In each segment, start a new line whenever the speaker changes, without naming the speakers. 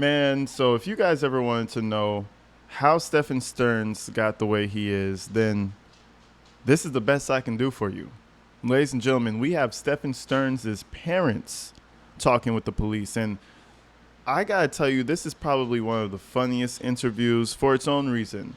Man, so if you guys ever wanted to know how Stephen Stearns got the way he is, then this is the best I can do for you. Ladies and gentlemen, we have Stephen Stearns' parents talking with the police. And I gotta tell you, this is probably one of the funniest interviews for its own reason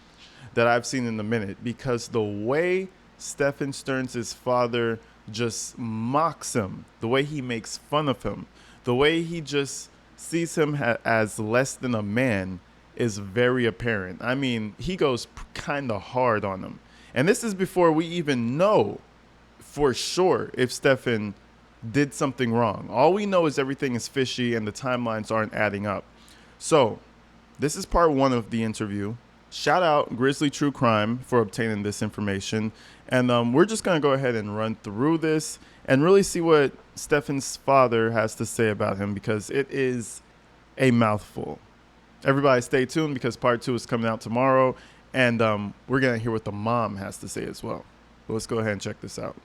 that I've seen in a minute, because the way Stephen Stearns' father just mocks him, the way he makes fun of him, the way he just sees him as less than a man is very apparent. I mean, he goes kind of hard on him. And this is before we even know for sure if Stephan did something wrong. All we know is everything is fishy and the timelines aren't adding up. So this is part one of the interview. Shout out Grizzly True Crime for obtaining this information. And we're just going to go ahead and run through this and really see what Stephan's father has to say about him, because it is a mouthful. Everybody stay tuned, because part two is coming out tomorrow. And we're going to hear what the mom has to say as well. But let's go ahead and check this out.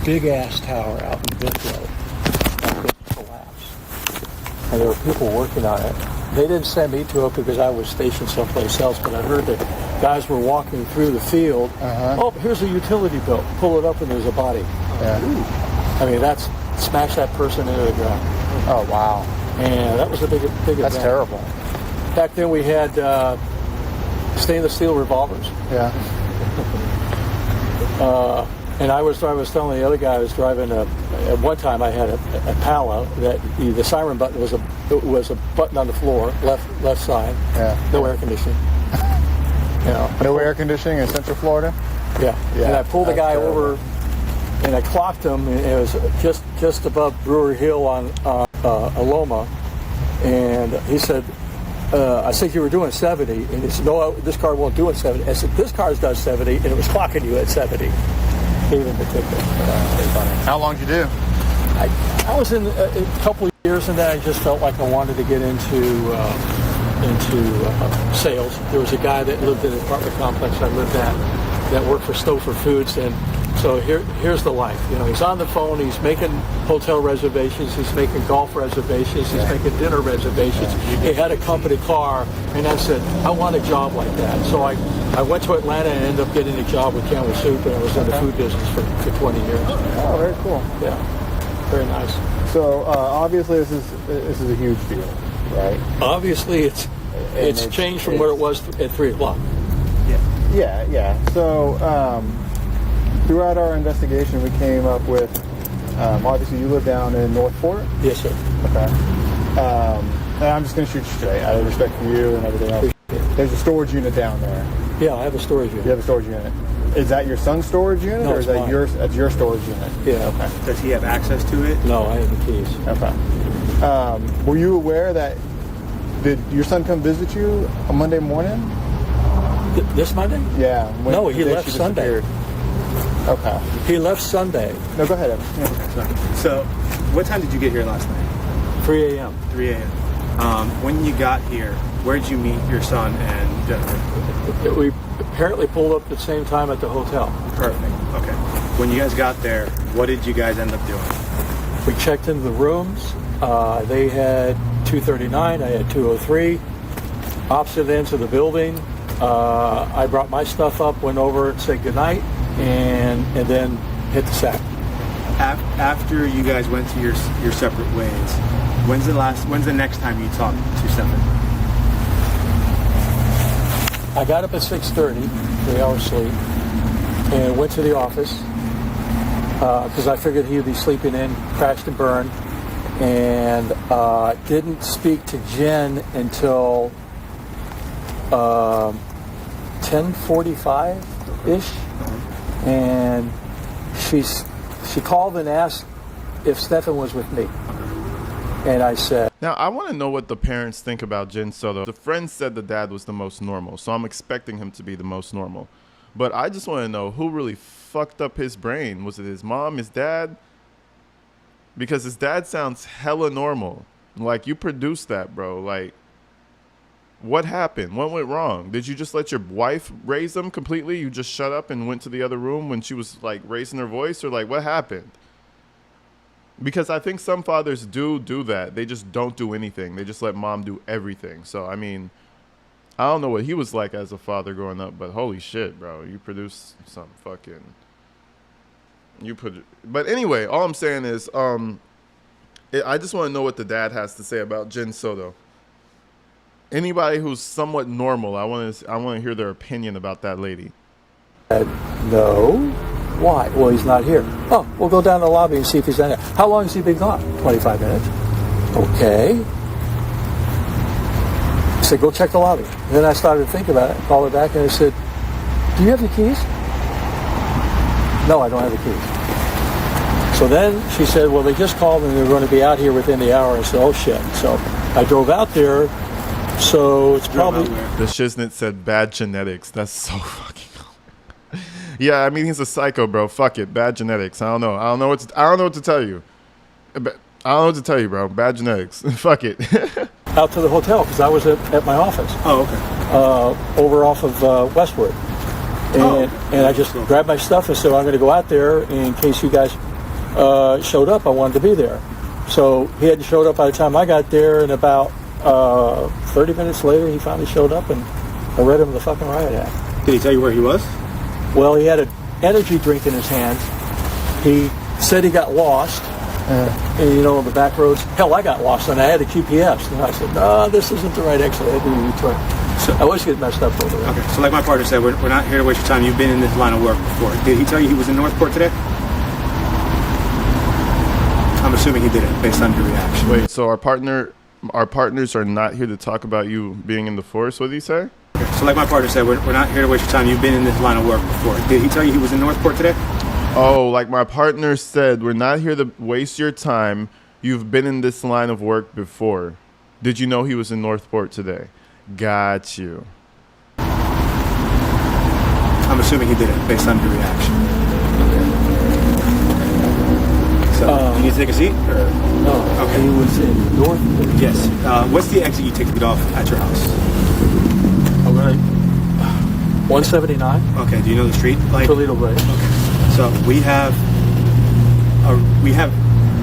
Big ass tower out in Bithlow collapsed, and there were people working on it. They didn't send me to it because I was stationed someplace else, but I heard that guys were walking through the field. Oh, here's a utility bill. Pull it up and there's a body. Yeah. I mean, that's smash that person into the ground.
Oh, wow.
And that was a big event.
That's terrible.
Back then we had stainless steel revolvers.
Yeah.
And I was telling the other guy I was driving at one time I had a Pala that the siren button was a button on the floor, left side.
Yeah.
No air conditioning.
No air conditioning in Central Florida?
Yeah. And I pulled the guy over and I clocked him, and it was just above Brewery Hill on Aloma, and he said, I said, you were doing 70, and he said, no, this car won't do it 70. I said, this car does 70, and it was clocking you at 70. Gave him the ticket.
How long did you do?
I was in a couple of years, and then I just felt like I wanted to get into sales. There was a guy that lived in an apartment complex I lived at that worked for Stouffer Foods, and so here's the life. You know, he's on the phone, he's making hotel reservations, he's making golf reservations, he's making dinner reservations. He had a company car, and I said, I want a job like that. So I went to Atlanta and ended up getting a job with Campbell Soup, and I was in the food business for 20 years.
Oh, very cool.
Yeah, very nice.
So obviously this is a huge deal, right?
Obviously it's changed from where it was at 3 o'clock.
Yeah. So throughout our investigation, we came up with, obviously you live down in North Fort?
Yes, sir.
Okay. And I'm just going to shoot you straight out of respect for you and everything else. There's a storage unit down there.
Yeah, I have a storage unit.
You have a storage unit. Is that your son's storage unit,
No,
or is that your storage unit?
Yeah.
Okay.
Does he have access to it?
No, I have the keys.
Okay. Were you aware that, did your son come visit you on Monday morning?
This Monday?
Yeah.
No, he left Sunday.
Okay.
He left Sunday.
No, go ahead, Evan. Yeah.
So, what time did you get here last night?
3 a.m.
3 a.m. When you got here, where did you meet your son and Jennifer?
We apparently pulled up at the same time at the hotel.
Perfect. Okay. When you guys got there, what did you guys end up doing?
We checked into the rooms. They had 239. I had 203. Opposite ends of the building. I brought my stuff up, went over and said goodnight, and then hit the sack.
After you guys went to your separate ways, when's the next time you talked to Stephan?
I got up at 6:30, 3 hours sleep, and went to the office because I figured he would be sleeping in, crashed and burned, and didn't speak to Jen until 10:45-ish, and she called and asked if Stephan was with me. And I said...
Now, I want to know what the parents think about Jen Soto. The friend said the dad was the most normal, so I'm expecting him to be the most normal. But I just want to know who really fucked up his brain. Was it his mom, his dad? Because his dad sounds hella normal. Like, you produced that, bro. Like, what happened? What went wrong? Did you just let your wife raise them completely? You just shut up and went to the other room when she was like raising her voice, or like what happened? Because I think some fathers do that. They just don't do anything. They just let mom do everything. So, I mean, I don't know what he was like as a father growing up, but holy shit, bro. You produce some fucking... But anyway, all I'm saying is, I just want to know what the dad has to say about Jen Soto. Anybody who's somewhat normal, I want to hear their opinion about that lady.
No. Why? Well, he's not here. Oh, we'll go down to the lobby and see if he's in there. How long has he been gone? 25 minutes. Okay. I said, go check the lobby. And then I started to think about it, called her back, and I said, do you have the keys? No, I don't have the keys. So then she said, well, they just called and they're going to be out here within the hour. I said, oh, shit. So I drove out there. So it's probably...
The shiznit said bad genetics. That's so fucking... Yeah, I mean, he's a psycho, bro. Fuck it. Bad genetics. I don't know what to tell you. I don't know what to tell you, bro. Bad genetics. Fuck it.
Out to the hotel because I was at my office.
Oh, okay.
Over off of Westwood. And I just grabbed my stuff and said, I'm going to go out there in case you guys showed up. I wanted to be there. So he hadn't showed up by the time I got there, and about 30 minutes later, he finally showed up, and I read him the fucking riot act.
Did he tell you where he was?
Well, he had an energy drink in his hand. He said he got lost, and, on the back roads. Hell, I got lost, and I had a GPS. And I said, no, this isn't the right exit. I had to return. So I always get messed up over there.
Okay, so like my partner said, we're not here to waste your time. You've been in this line of work before. Did he tell you he was in Northport today? I'm assuming he didn't, based on your reaction.
Wait, so our partners are not here to talk about you being in the force? What did he say?
Okay, so like my partner said, we're not here to waste your time. You've been in this line of work before. Did he tell you he was in Northport today?
Oh, like my partner said, we're not here to waste your time. You've been in this line of work before. Did you know he was in Northport today? Got you.
I'm assuming he didn't, based on your reaction. So, you need to take a seat? Or?
No,
okay.
He was in Northport.
Yes. What's the exit you take to get off at your house?
I'm going to 179.
Okay. Do you know the street?
Toledo Way.
Okay. So we have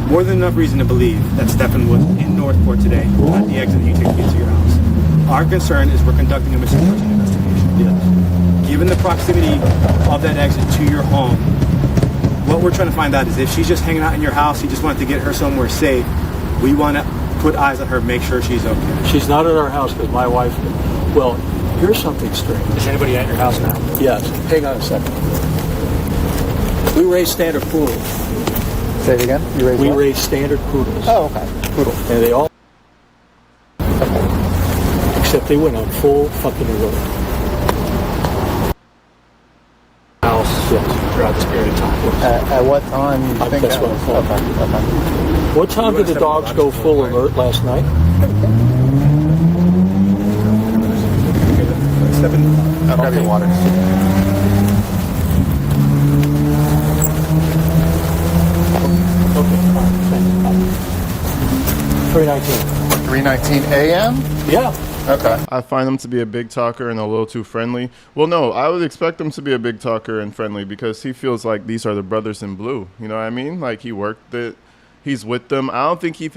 more than enough reason to believe that Stephan was in Northport today at the exit you take to get to your house. Our concern is we're conducting a missing person investigation.
Yes.
Given the proximity of that exit to your home, what we're trying to find out is if she's just hanging out in your house, you just wanted to get her somewhere safe, we want to put eyes on her, make sure she's okay.
She's not at our house because my wife... Well, here's something strange.
Is anybody at your house now?
Yes. Hang on a second. We raise standard poodles.
Say it again.
We raise standard poodles.
Oh, okay. Poodle.
And they all... Except they went on full fucking alert. House, yes, throughout this period of time.
At what time you think
that's
that
what
was?
I'm calling.
Okay.
What time did the dogs go full alert last night?
I'll grab your water.
Okay, fine. 3:19.
3:19 a.m.
Yeah.
Okay.
I find him to be a big talker and a little too friendly. Well, no, I would expect him to be a big talker and friendly because he feels like these are the brothers in blue. You know what I mean? Like he worked it. He's with them. I don't think he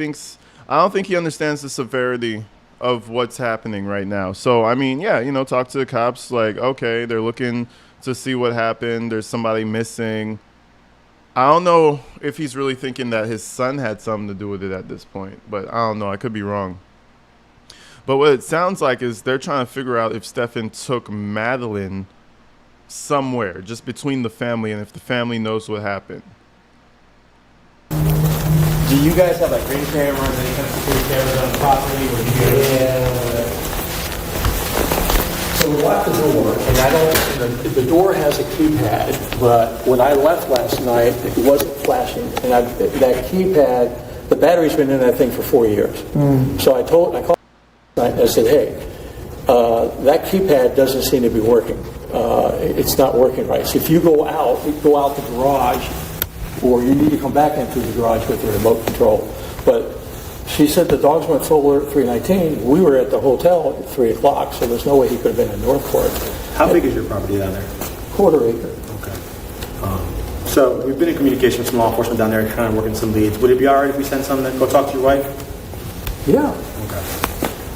understands the severity of what's happening right now. So, I mean, yeah, talk to the cops like, okay, they're looking to see what happened. There's somebody missing. I don't know if he's really thinking that his son had something to do with it at this point, but I don't know. I could be wrong. But what it sounds like is they're trying to figure out if Stephan took Madeline somewhere, just between the family, and if the family knows what happened.
Do you guys have like ring cameras, any kind of security cameras on the property? Or do you
So we locked the door, and the door has a keypad, but when I left last night, it wasn't flashing. And that keypad, the battery's been in that thing for 4 years. So I called and I said, hey, that keypad doesn't seem to be working. It's not working right. So if you go out the garage, or you need to come back into the garage with the remote control. But She said the dogs went full alert at 3:19. We were at the hotel at 3 o'clock, so there's no way he could have been in Northport.
How big is your property down there?
Quarter acre.
Okay. So we've been in communication with some law enforcement down there, kind of working some leads. Would it be all right if we send someone to go talk to your wife?
Yeah.
Okay.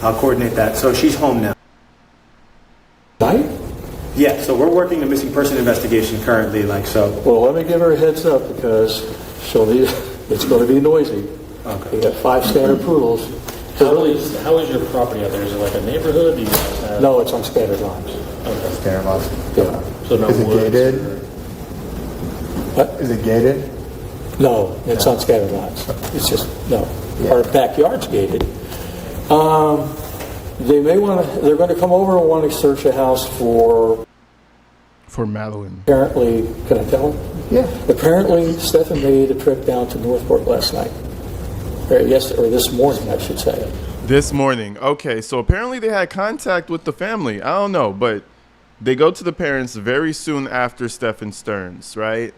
I'll coordinate that. So she's home now.
Right?
Yeah. So we're working the missing person investigation currently.
Well, let me give her a heads up because it's going to be noisy.
Okay.
We got 5 standard poodles.
How is your property out there? Is it like a neighborhood? Do you guys have...
No, it's on scattered lines.
Okay.
Scared of us.
Yeah.
So no
Is it
woods
gated?
or-
What?
Is it gated?
No, it's on scattered lines. It's just, no. Our backyard's gated. They're going to come over and want to search a house for
Madeline.
apparently, can I tell them?
Yeah.
Apparently, Stephan made a trip down to Northport last night. Or this morning, I should say.
This morning. Okay, so apparently they had contact with the family. I don't know, but they go to the parents very soon after Stephan Stearns, right?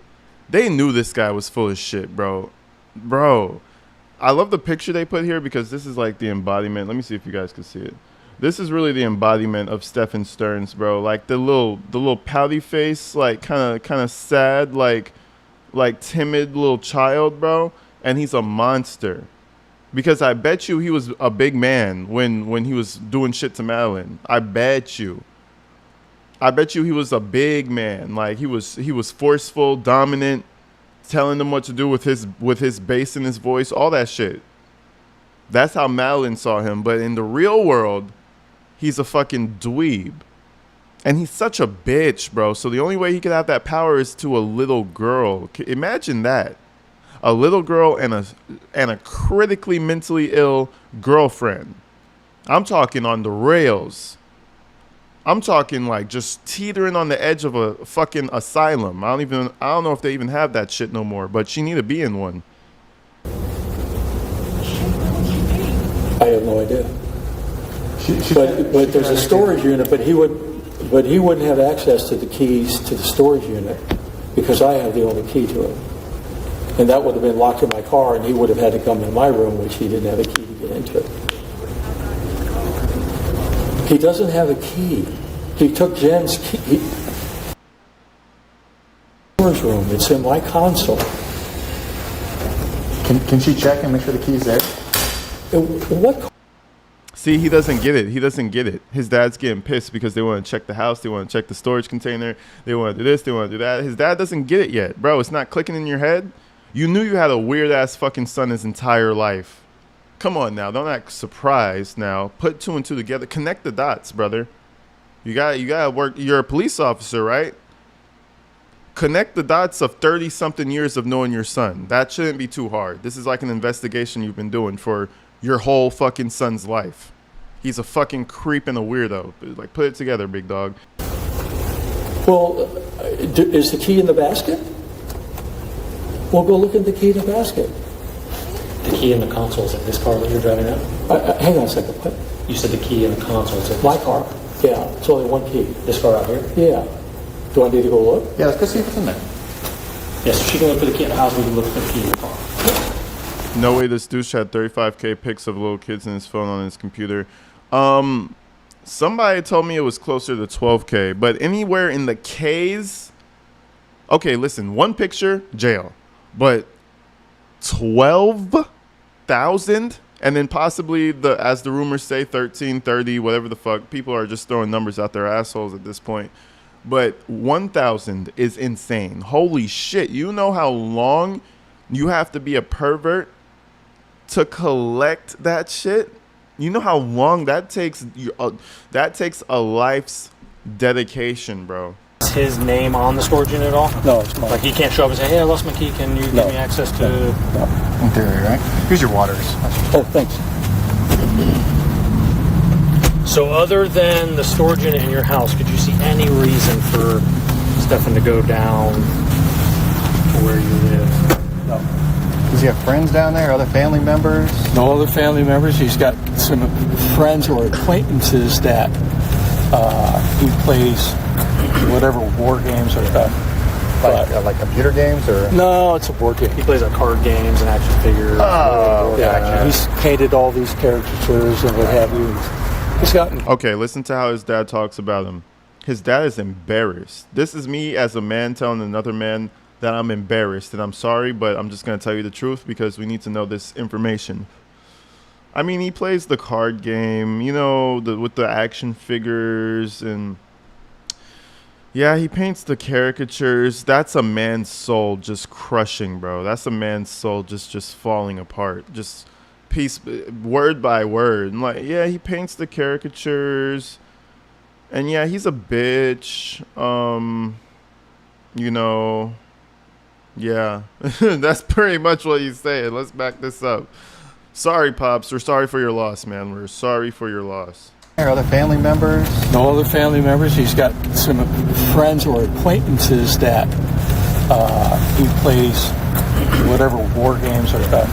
They knew this guy was full of shit, bro. Bro, I love the picture they put here because this is like the embodiment. Let me see if you guys can see it. This is really the embodiment of Stephan Stearns, bro. Like the little pouty face, like kind of sad, like timid little child, bro. And he's a monster. Because I bet you he was a big man when he was doing shit to Madeline. I bet you he was a big man. Like he was forceful, dominant, telling them what to do with his bass in his voice, all that shit. That's how Madeline saw him. But in the real world, he's a fucking dweeb. And he's such a bitch, bro. So the only way he could have that power is to a little girl. Imagine that. A little girl and a critically mentally ill girlfriend. I'm talking on the rails. I'm talking like just teetering on the edge of a fucking asylum. I don't know if they even have that shit no more, but she need to be in one.
I have no idea. But there's a storage unit, but he wouldn't have access to the keys to the storage unit because I have the only key to it. And that would have been locked in my car, and he would have had to come in my room, which he didn't have a key to get into. He doesn't have a key. He took Jen's key. Storage room. It's in my console.
Can she check and make sure the key's there?
What?
See, he doesn't get it. He doesn't get it. His dad's getting pissed because they want to check the house. They want to check the storage container. They want to do this. They want to do that. His dad doesn't get it yet. Bro, it's not clicking in your head. You knew you had a weird-ass fucking son his entire life. Come on now. Don't act surprised now. Put 2 and 2 together. Connect the dots, brother. You gotta work. You're a police officer, right? Connect the dots of 30-something years of knowing your son. That shouldn't be too hard. This is like an investigation you've been doing for your whole fucking son's life. He's a fucking creep and a weirdo. Like, put it together, big dog.
Well, is the key in the basket? Well, go look at the key in the basket.
The key in the console is in this car that you're driving now?
Hang on a second. What?
You said the key in the console is in
My car. Yeah, it's only one key.
this car out here?
Yeah. Do I need to go look?
Yeah, let's go see if it's in there.
Yes, so she can look for the key in the house. We can look for the key in the car.
No way this douche had 35K pics of little kids in his phone on his computer. Somebody told me it was closer to 12K, but anywhere in the K's. Okay, listen, one picture, jail. But 12,000? And then possibly, as the rumors say, 13, 30, whatever the fuck. People are just throwing numbers out their assholes at this point. But 1,000 is insane. Holy shit. You know how long you have to be a pervert to collect that shit? You know how long that takes? That takes a life's dedication, bro.
Is his name on the storage unit at all?
No, it's mine.
Like he can't show up and say, hey, I lost my key. Can you give me access to...
In theory, right? Here's your waters.
Oh, thanks.
So other than the storage unit in your house, could you see any reason for Stephan to go down to where you live?
No.
Does he have friends down there? Other family members?
No other family members. He's got some friends or acquaintances that he plays whatever war games or stuff.
Like computer games or?
No, it's a board game. He plays like card games and action figures.
Oh,
yeah.
gotcha.
He's painted all these caricatures and what have you. He's gotten.
Okay, listen to how his dad talks about him. His dad is embarrassed. This is me as a man telling another man that I'm embarrassed and I'm sorry, but I'm just going to tell you the truth because we need to know this information. I mean, he plays the card game, you know, with the action figures, and yeah, he paints the caricatures. That's a man's soul just crushing, bro. That's a man's soul just falling apart, just piece, word by word. And like, yeah, he paints the caricatures, and yeah, he's a bitch. You know, yeah, that's pretty much what he's saying. Let's back this up. Sorry, Pops. We're sorry for your loss, man. We're sorry for your loss.
Are other family members?
No other family members. He's got some friends or acquaintances that he plays whatever war games or stuff.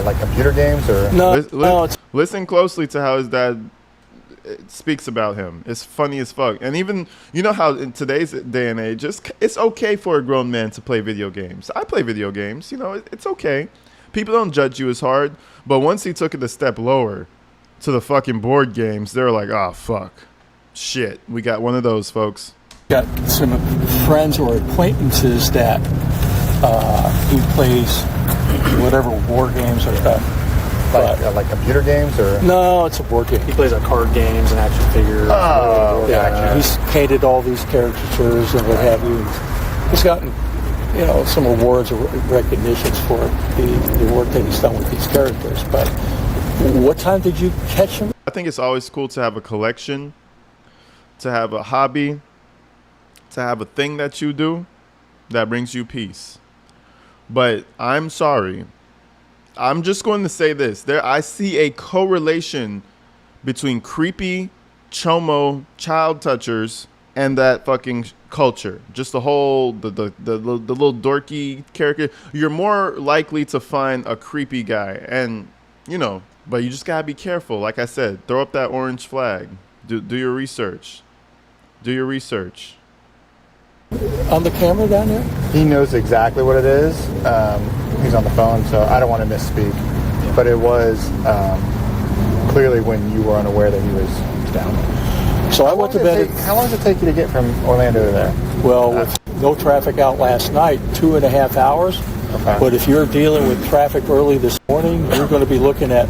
Like computer games or?
No,
Listen closely to how his dad speaks about him. It's funny as fuck. And even, you know how in today's day and age, it's okay for a grown man to play video games. I play video games. You know, it's okay. People don't judge you as hard. But once he took it a step lower to the fucking board games, they're like, oh, fuck. Shit. We got one of those, folks.
Got some friends or acquaintances that he plays whatever war games or stuff.
Like computer games or?
No, it's a board game. He plays like card games and action figures.
Oh,
yeah.
gotcha.
He's painted all these caricatures and what have you. He's gotten, you know, some awards or recognitions for the work that he's done with these characters. But what time did you catch him?
I think it's always cool to have a collection, to have a hobby, to have a thing that you do that brings you peace. But I'm sorry. I'm just going to say this. I see a correlation between creepy, chomo, child touchers, and that fucking culture. Just the whole, the little dorky character. You're more likely to find a creepy guy. And, you know, but you just got to be careful. Like I said, throw up that orange flag. Do your research. Do your research.
On the camera down there?
He knows exactly what it is. He's on the phone, so I don't want to misspeak. But it was clearly when you were unaware that he was down there.
So I went to bed.
How long does it take you to get from Orlando to there?
Well, with no traffic out last night, 2.5 hours.
Okay.
But if you're dealing with traffic early this morning, you're going to be looking at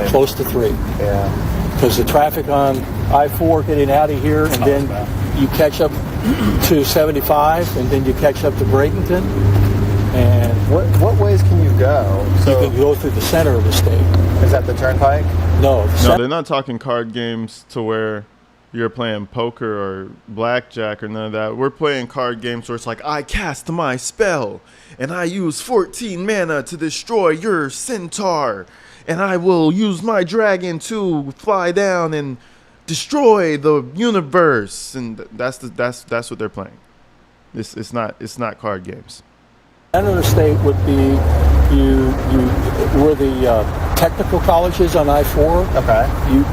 close to 3.
Yeah.
Because the traffic on I-4 getting out of here, and then you catch up to 75, and then you catch up to Bradenton. And
what ways can you go? So
you can go through the center of the state.
Is that the turnpike?
No,
No, they're not talking card games to where you're playing poker or blackjack or none of that. We're playing card games where it's like, I cast my spell, and I use 14 mana to destroy your centaur, and I will use my dragon to fly down and destroy the universe. And that's what they're playing. It's not card games.
center of the state would be where the technical college is on I-4.
Okay.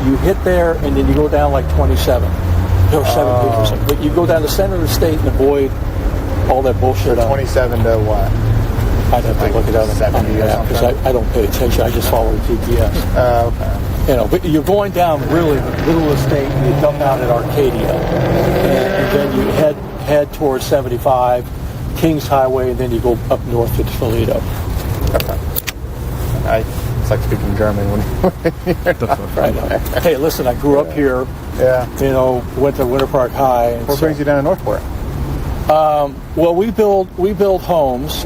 You hit there, and then you go down like 27 or 17 or something. But you go down the center of the state and avoid all that bullshit.
So 27 to what?
I'd have to look it up
70 or something.
because I don't pay attention. I just follow the GPS.
Okay.
You know, but you're going down really the middle of the state, and you dump out at Arcadia, and then you head towards 75, Kings Highway, and then you go up north to Toledo.
It's like speaking German when
I know. Hey, listen, I grew up here.
Yeah.
You know, went to Winter Park High. And
What brings you down to Northport?
Well, we build homes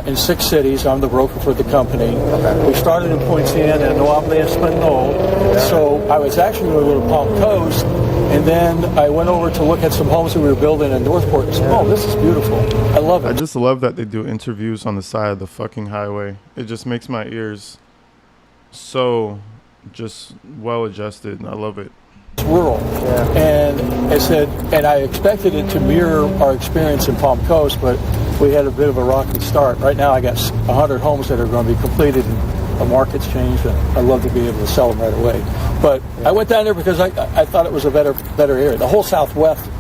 in 6 cities. I'm the broker for the company.
Okay.
We started in Poinciana and Nuevo Espanol. So I was actually going to go to Palm Coast, and then I went over to look at some homes that we were building in Northport and said, oh, this is beautiful. I love it.
I just love that they do interviews on the side of the fucking highway. It just makes my ears so just well adjusted, and I love it.
It's rural.
Yeah.
And I said, and I expected it to mirror our experience in Palm Coast, but we had a bit of a rocky start. Right now I got 100 homes that are going to be completed in the market's changed, and I love to be able to sell them right away. But I went down there because I thought it was a better area. The whole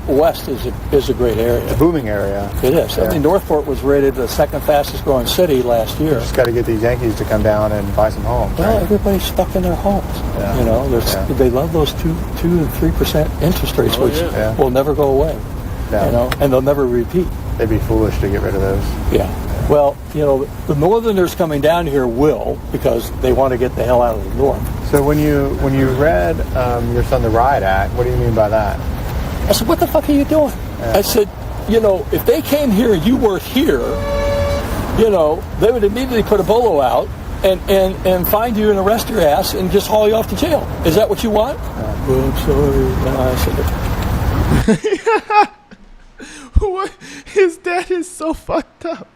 West is a great area.
It's a booming area.
It is. I mean, Northport was rated the second fastest growing city last year.
Just got to get these Yankees to come down and buy some homes.
Well,
right?
everybody's stuck in their homes.
Yeah.
You know, they love those 2 and 3% interest rates, which will never go away.
Yeah.
You know, and they'll never repeat.
They'd be foolish to get rid of those.
Yeah. Well, you know, the Northerners coming down here will, because they want to get the hell out of the North.
So when you read your son the Riot Act, what do you mean by that?
I said, what the fuck are you doing?
Yeah.
I said, you know, if they came here and you weren't here, you know, they would immediately put a bolo out and find you and arrest your ass and just haul you off to jail. Is that what you want? Well, I'm sorry. And I said,
What? His dad is so fucked up.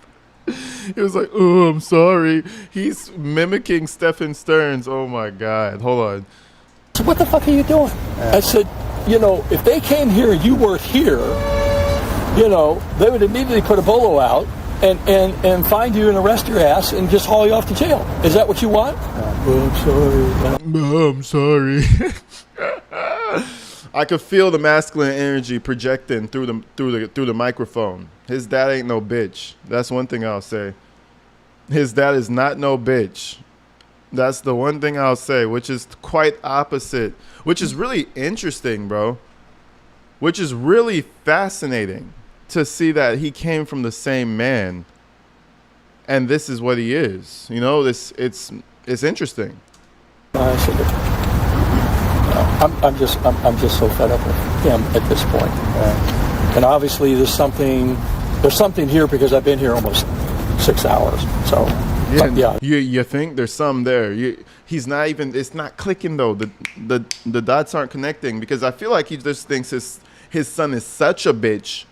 He was like, "Oh, I'm sorry." He's mimicking Stephan Stearns. Oh my God! Hold on.
so what the fuck are you doing?
Yeah.
I said, you know, if they came here and you weren't here, you know, they would immediately put a bolo out and find you and arrest your ass and just haul you off to jail. Is that what you want? Well, I'm sorry.
I'm sorry. I could feel the masculine energy projecting through the microphone. His dad ain't no bitch. That's one thing I'll say. His dad is not no bitch. That's the one thing I'll say, which is quite opposite, which is really interesting, bro. Which is really fascinating to see that he came from the same man, and this is what he is. You know, it's interesting.
I said, I'm just so fed up with him at this point. And obviously there's something here because I've been here almost 6 hours. So yeah.
You think there's some there? He's not even. It's not clicking though. The dots aren't connecting because I feel like he just thinks his son is such a bitch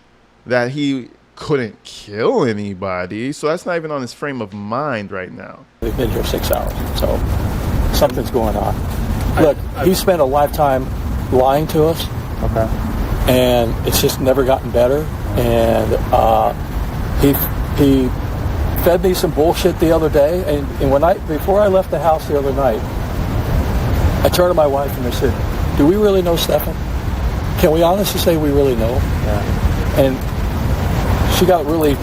that he couldn't kill anybody. So that's not even on his frame of mind right now.
They've been here 6 hours, so something's going on. Look, he spent a lifetime lying to us.
Okay.
And it's just never gotten better. And he fed me some bullshit the other day. And before I left the house the other night, I turned to my wife and I said, "Do we really know Stephan? Can we honestly say we really know him?"
Yeah.
And she got really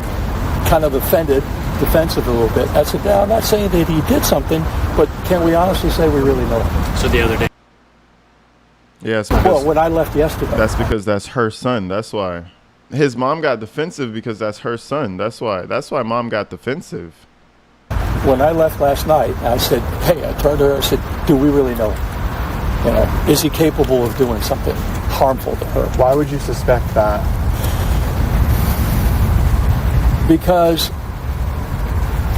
kind of defensive a little bit. I said, "No, I'm not saying that he did something, but can we honestly say we really know him?"
So the other day.
Yes.
Well, when I left yesterday.
That's because that's her son. That's why. His mom got defensive because that's her son. That's why mom got defensive.
When I left last night, I said, "Hey," I turned to her, I said, "Do we really know him? You know, is he capable of doing something harmful to her?"
Why would you suspect that?
Because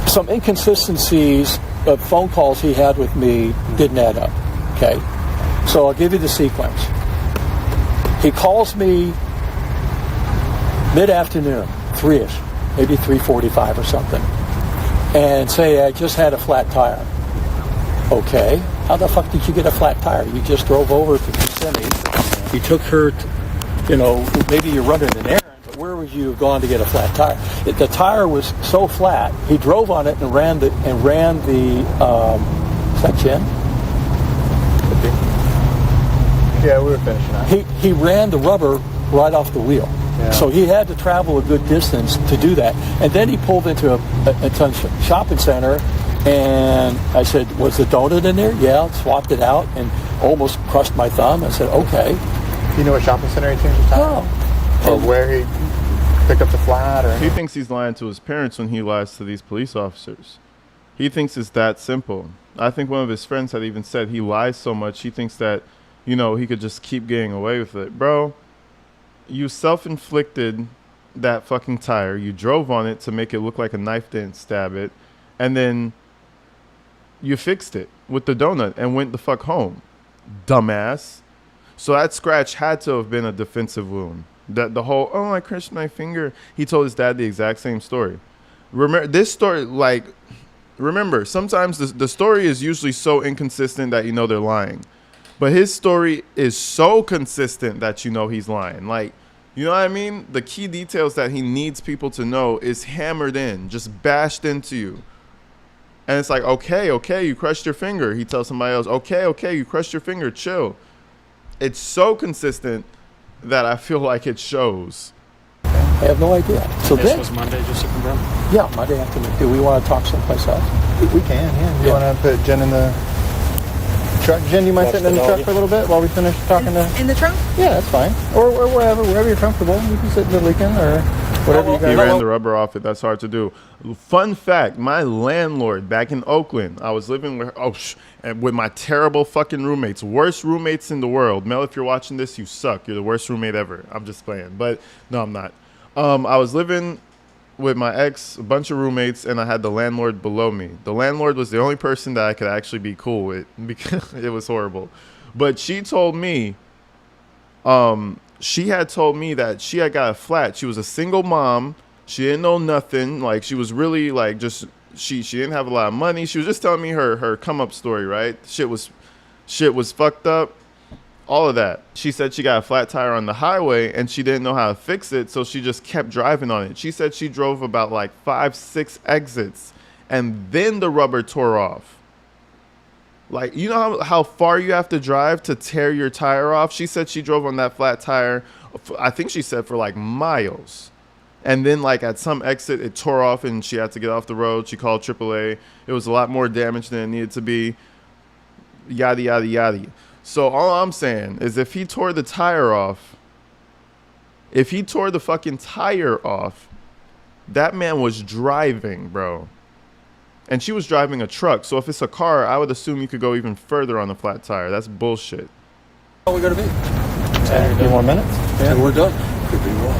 some inconsistencies of phone calls he had with me didn't add up. Okay? So I'll give you the sequence. He calls me mid-afternoon, 3-ish, maybe 3:45 or something, and say, "I just had a flat tire." Okay, how the fuck did you get a flat tire? You just drove over to Kissimmee. You took her, maybe you're running an errand, but where would you have gone to get a flat tire? The tire was so flat, he drove on it and ran the is that Jen?
Yeah, we were finishing that.
He ran the rubber right off the wheel.
Yeah.
So he had to travel a good distance to do that. And then he pulled into a shopping center, and I said, "Was the donut in there?" "Yeah." Swapped it out and almost crushed my thumb. I said, "Okay."
You know what shopping center he changed his tire?
No.
Or where he picked up the flat? Or
He thinks he's lying to his parents when he lies to these police officers. He thinks it's that simple. I think one of his friends had even said he lies so much he thinks that, he could just keep getting away with it. Bro, you self-inflicted that fucking tire. You drove on it to make it look like a knife didn't stab it. And then you fixed it with the donut and went the fuck home. Dumbass. So that scratch had to have been a defensive wound. That the whole, "Oh, I crushed my finger." He told his dad the exact same story. Remember this story, remember, sometimes the story is usually so inconsistent that they're lying. But his story is so consistent that he's lying. You know what I mean? The key details that he needs people to know is hammered in, just bashed into you. And it's like, okay, you crushed your finger. He tells somebody else, okay, you crushed your finger, chill. It's so consistent that I feel like it shows.
I have no idea. So
This
then,
was Monday, just to confirm.
yeah, Monday afternoon. Do we want to talk someplace else?
We can, yeah. You want to put Jen in the truck? Jen, do you mind
Watch
sitting in
the
the truck
doggy.
for a little bit while we finish talking to...
In the trunk?
Yeah, that's fine. Or wherever you're comfortable. You can sit in the Lincoln or whatever you
He
guys...
ran the rubber off it. That's hard to do. Fun fact, my landlord back in Oakland, I was living with with my terrible fucking roommates. Worst roommates in the world. Mel, if you're watching this, you suck. You're the worst roommate ever. I'm just playing. But no, I'm not. I was living with my ex, a bunch of roommates, and I had the landlord below me. The landlord was the only person that I could actually be cool with because it was horrible. But she told me, she had told me that she had got a flat. She was a single mom. She didn't know nothing. Like, she was really like just she didn't have a lot of money. She was just telling me her come up story, right? Shit was fucked up. All of that. She said she got a flat tire on the highway and she didn't know how to fix it, so she just kept driving on it. She said she drove about like 5-6 exits and then the rubber tore off. Like, you know how far you have to drive to tear your tire off? She said she drove on that flat tire, I think she said for like miles. And then like at some exit, it tore off and she had to get off the road. She called AAA. It was a lot more damage than it needed to be. Yada, yada, yada. So all I'm saying is if he tore the tire off, if he tore the fucking tire off, that man was driving, bro. And she was driving a truck. So if it's a car, I would assume you could go even further on the flat tire. That's bullshit.
How are we going to be?
A few more minutes?
Yeah. And we're done. Could be wrong.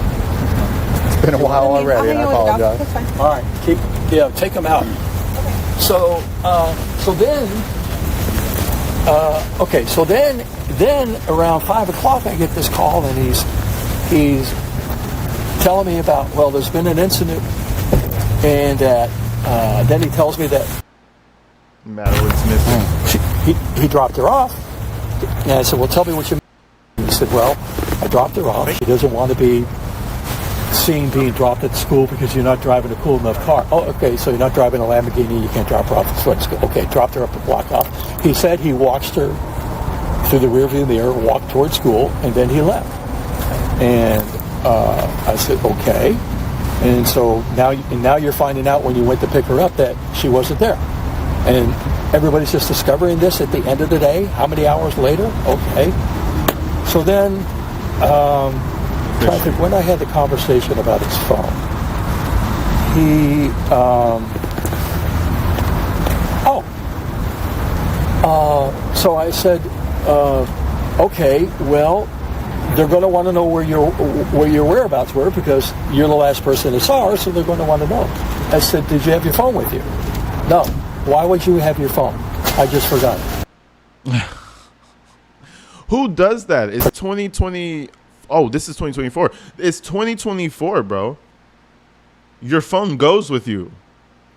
It's been a while
I'll
already,
hang
and I
out with the dog.
apologize.
That's fine.
All right, take them out. So then around 5 o'clock I get this call and he's telling me about, well, there's been an incident, and that then he tells me that
Madeline's missing.
he dropped her off. And I said, well, tell me what you mean. He said, well, I dropped her off. She doesn't want to be seen being dropped at school because you're not driving a cool enough car. Oh, okay, so you're not driving a Lamborghini, you can't drop her off at school. Okay, dropped her up the block off. He said he watched her through the rearview mirror, walked towards school, and then he left. And I said, okay. And so now you're finding out when you went to pick her up that she wasn't there. And everybody's just discovering this at the end of the day. How many hours later? Okay. So then, I think when I had the conversation about his phone, so I said, okay, well, they're going to want to know where your whereabouts were because you're the last person that saw her, so they're going to want to know. I said, did you have your phone with you? No. Why would you have your phone? I just forgot it.
Who does that? It's 2020. Oh, this is 2024. It's 2024, bro. Your phone goes with you.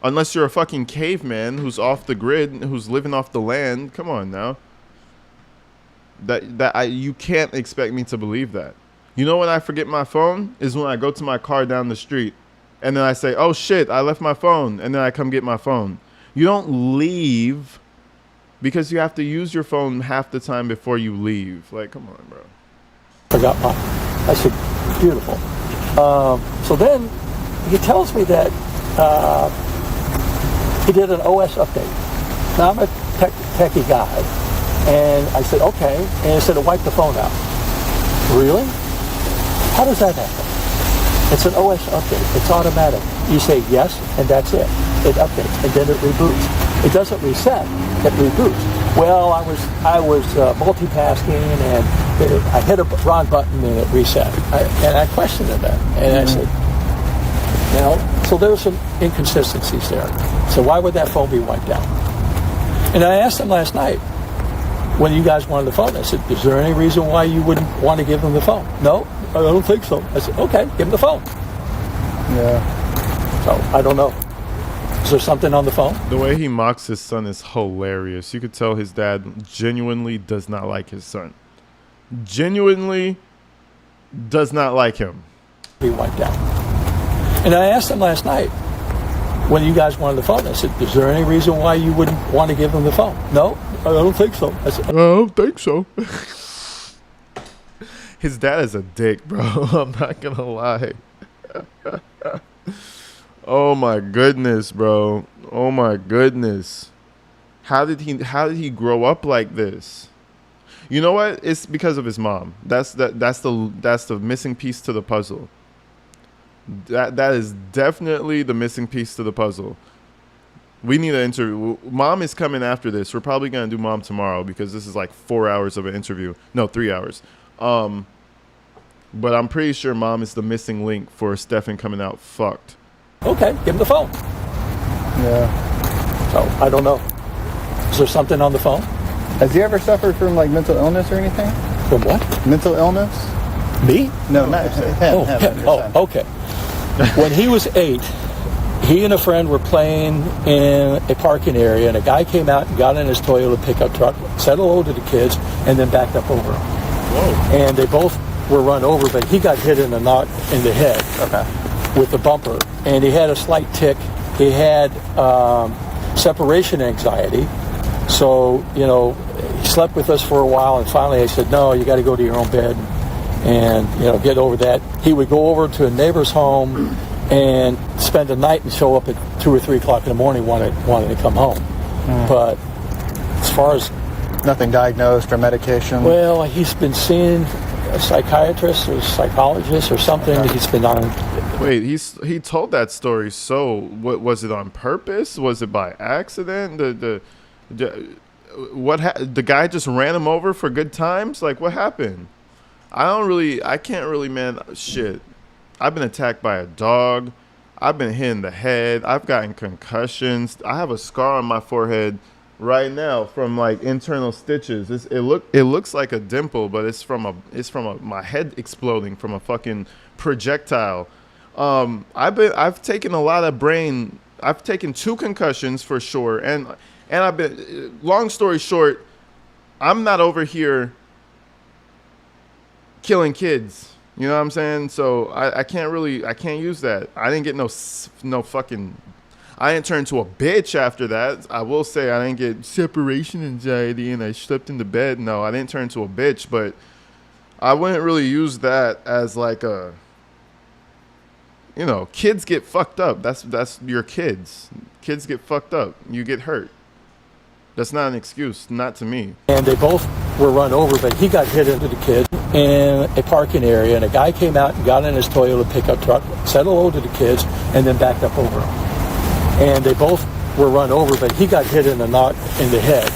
Unless you're a fucking caveman who's off the grid, who's living off the land. Come on now. You can't expect me to believe that. You know when I forget my phone? Is when I go to my car down the street. And then I say, oh shit, I left my phone. And then I come get my phone. You don't leave because you have to use your phone half the time before you leave. Like, come on, bro.
Forgot mine. I said, beautiful. So then he tells me that he did an OS update. Now I'm a techie guy, and I said, okay. And he said, wipe the phone out. Really? How does that happen? It's an OS update. It's automatic. You say yes, and that's it. It updates, and then it reboots. It doesn't reset. It reboots. Well, I was multitasking, and I hit a wrong button, and it reset. And I questioned that, and I said, so there's some inconsistencies there. So why would that phone be wiped out? And I asked him last night when you guys wanted the phone. I said, is there any reason why you wouldn't want to give him the phone? No, I don't think so. I said, okay, give him the phone.
Yeah.
So I don't know. Is there something on the phone?
The way he mocks his son is hilarious. You could tell his dad genuinely does not like his son. Genuinely does not like him.
Be wiped out. And I asked him last night when you guys wanted the phone, I said, is there any reason why you wouldn't want to give them the phone? No, I don't think so. I said,
I don't think so. His dad is a dick, bro. I'm not gonna lie. Oh my goodness, bro. Oh my goodness. How did he grow up like this? You know what? It's because of his mom. That's the missing piece to the puzzle. That is definitely the missing piece to the puzzle. We need an interview. Mom is coming after this. We're probably gonna do mom tomorrow because this is like 4 hours of an interview. No, 3 hours. But I'm pretty sure mom is the missing link for Stephan coming out fucked.
okay, give him the phone.
Yeah.
So I don't know. Is there something on the phone?
Has he ever suffered from like mental illness or anything?
From what?
Mental illness?
Me?
No, not him.
Oh,
him,
him.
your son.
Oh, okay. When he was 8, he and a friend were playing in a parking area, and a guy came out and got in his Toyota pickup truck, said hello to the kids, and then backed up over him.
Whoa.
And they both were run over, but he got hit in the knock in the head with the bumper, and he had a slight tick. He had separation anxiety, so he slept with us for a while, and finally I said, no, you got to go to your own bed and get over that. He would go over to a neighbor's home and spend the night and show up at 2 or 3 o'clock in the morning wanting to come home. But as far as
Nothing diagnosed or medication?
well, he's been seeing a psychiatrist or psychologist or something. He's been on.
Wait, he told that story. So, what was it on purpose? Was it by accident? The guy just ran him over for good times? Like, what happened? I can't really, man. Shit, I've been attacked by a dog. I've been hit in the head. I've gotten concussions. I have a scar on my forehead right now from like internal stitches. It looks like a dimple, but it's from my head exploding from a fucking projectile. I've taken a lot of brain. I've taken 2 concussions for sure, and I've been. Long story short, I'm not over here killing kids. You know what I'm saying? So I can't use that. I didn't get no fucking. I didn't turn to a bitch after that. I will say I didn't get separation anxiety and I slept in the bed. No, I didn't turn to a bitch, but I wouldn't really use that as like a. Kids get fucked up. That's your kids. Kids get fucked up. You get hurt. That's not an excuse, not to me.
And they both were run over, but he got hit into the kid in a parking area, and a guy came out and got in his Toyota pickup truck, said hello to the kids, and then backed up over him. And they both were run over, but he got hit in the knock in the head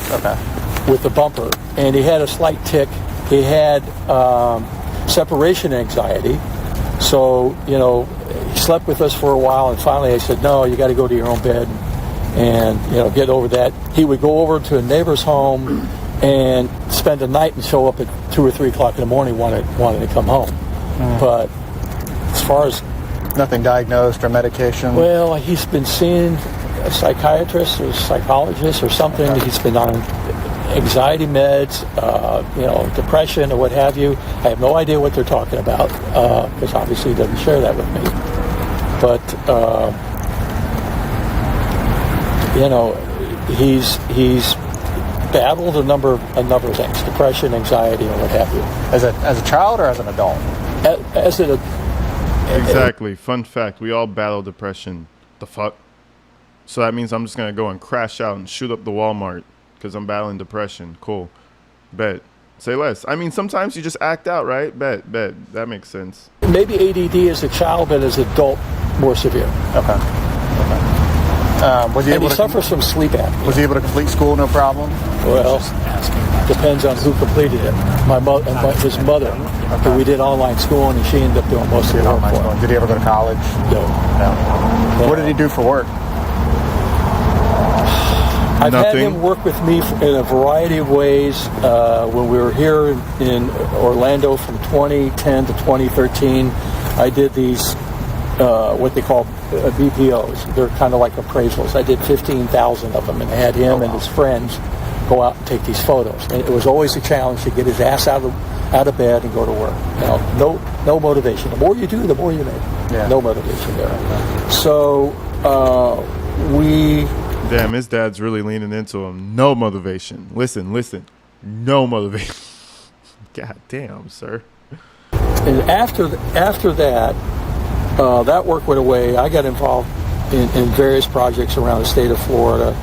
with the bumper, and he had a slight tick. He had separation anxiety, so he slept with us for a while, and finally I said, no, you got to go to your own bed and get over that. He would go over to a neighbor's home and spend the night and show up at 2 or 3 o'clock in the morning wanting to come home. But as far as
Nothing diagnosed or medication?
well, he's been seeing a psychiatrist or psychologist or something. He's been on anxiety meds, depression or what have you. I have no idea what they're talking about because obviously he doesn't share that with me. But he's battled a number of things: depression, anxiety, and what have you.
As a child or as an adult?
As an
Exactly. Fun fact: we all battle depression. The fuck. So that means I'm just gonna go and crash out and shoot up the Walmart because I'm battling depression. Cool. Bet. Say less. I mean, sometimes you just act out, right? Bet. That makes sense.
maybe ADD as a child, but as an adult, more severe.
Okay. Was he
And
able
he
to
suffers from sleep apnea.
Was he able to complete school no problem?
Well, depends on who completed it. His mother, who we did online schooling, and she ended up doing most of the work
Online
for
school.
him.
Did he ever go to college?
No.
No. What did he do for work?
I've had
Nothing.
him work with me in a variety of ways. When we were here in Orlando from 2010 to 2013, I did these, what they call BPOs. They're kind of like appraisals. I did 15,000 of them and had him and his friends go out and take these photos. And it was always a challenge to get his ass out of bed and go to work. No motivation. The more you do, the more you make.
Yeah.
No motivation there. So we
Damn, his dad's really leaning into him. No motivation. Listen. No motivation. God damn, sir.
and after that, that work went away. I got involved in various projects around the state of Florida.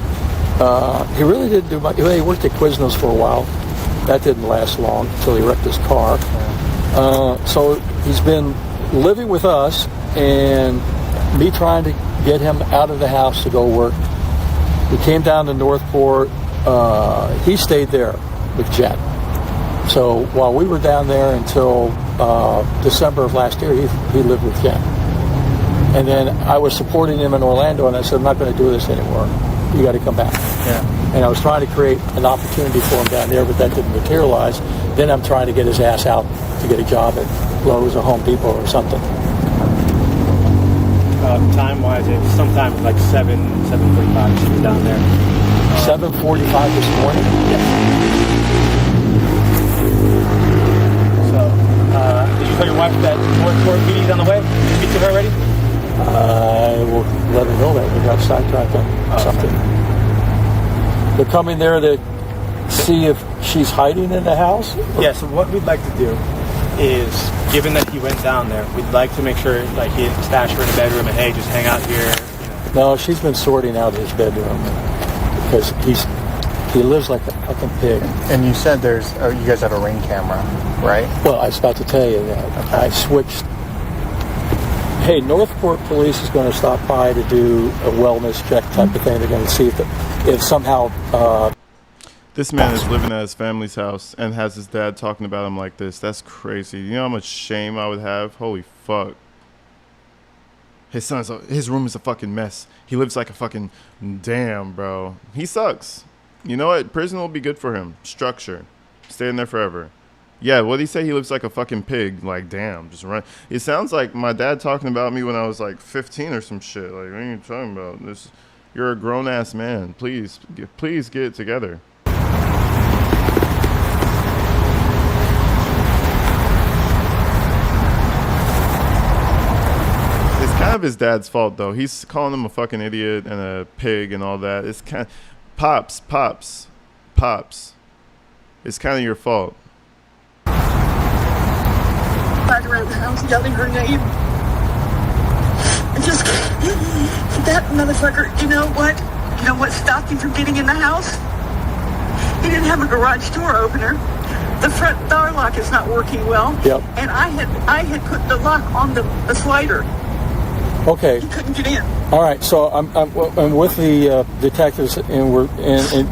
He really didn't do much. He worked at Quiznos for a while. That didn't last long until he wrecked his car. So he's been living with us and me trying to get him out of the house to go work. We came down to Northport. He stayed there with Jen. So while we were down there until December of last year, he lived with Jen. And then I was supporting him in Orlando, and I said, I'm not going to do this anymore. You got to come back.
Yeah.
And I was trying to create an opportunity for him down there, but that didn't materialize. Then I'm trying to get his ass out to get a job at Lowe's or Home Depot or something.
Time-wise, it's sometime like 7:45. She was down there.
7:45 this morning?
So, did you tell your wife that Northport meeting's on the way? Did you speak to her already?
I will let her know that we got sidetracked on something. They're coming there to see if she's hiding in the house?
Yeah, so what we'd like to do is, given that he went down there, we'd like to make sure like he didn't stash her in the bedroom and hey, just hang out here. You know.
No, she's been sorting out his bedroom because he lives like a fucking pig.
And you said you guys have a Ring camera, right?
Well, I was about to tell you that. I switched. Hey, Northport Police is going to stop by to do a wellness check type of thing. They're going to see if somehow...
This man is living at his family's house and has his dad talking about him like this. That's crazy. You know how much shame I would have? Holy fuck. His room is a fucking mess. He lives like a fucking... Damn, bro. He sucks. You know what? Prison will be good for him. Structure. Stay in there forever. Yeah, what did he say? He looks like a fucking pig. Like, damn, just run. It sounds like my dad talking about me when I was like 15 or some shit. Like, what are you talking about? You're a grown-ass man. Please get it together. It's kind of his dad's fault, though. He's calling him a fucking idiot and a pig and all that. It's kind of... Pops. It's kind of your fault.
Back around the house yelling her name. And just, that motherfucker, you know what stopped him from getting in the house? He didn't have a garage door opener. The front door lock is not working well.
Yep.
And I had put the lock on the slider.
Okay.
He couldn't get in.
All right, so I'm with the detectives, and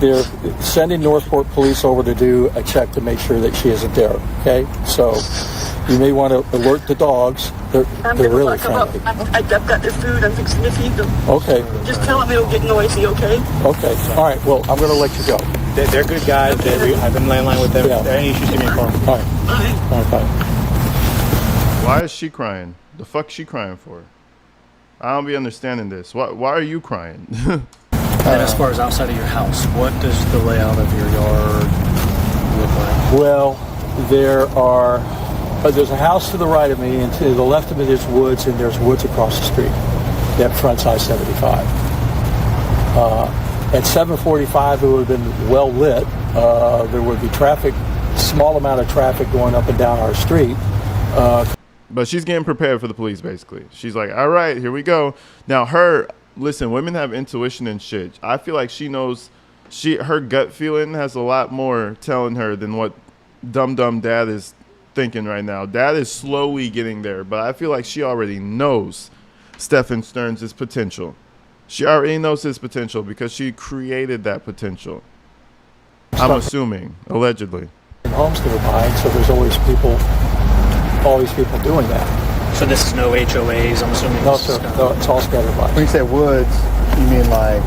they're sending Northport Police over to do a check to make sure that she isn't there. Okay, so you may want to alert the dogs. They're really friendly.
I've got their food. I'm fixing to feed them.
Okay.
Just tell them it'll get noisy, okay?
Okay. All right. Well, I'm going to let you go.
They're good guys. I've been laying line with them.
Yeah.
If there are any issues, give me a call.
All right. All right. Bye.
Why is she crying? The fuck's she crying for? I don't be understanding this. Why are you crying?
And as far as outside of your house, what does the layout of your yard look like?
Well, there's a house to the right of me, and to the left of me there's woods, and there's woods across the street. That fronts I-75. At 7:45, it would have been well lit. There would be traffic, small amount of traffic going up and down our street.
But she's getting prepared for the police, basically. She's like, all right, here we go. Now, listen, women have intuition and shit. I feel like she knows, her gut feeling has a lot more telling her than what dumb dad is thinking right now. Dad is slowly getting there, but I feel like she already knows Stephan Stearns' potential. She already knows his potential because she created that potential. I'm assuming, allegedly.
Homes that are buying, so there's always people doing that.
So this is no HOAs, I'm assuming?
No, sir. No, it's all scattered by.
When you say woods, you mean like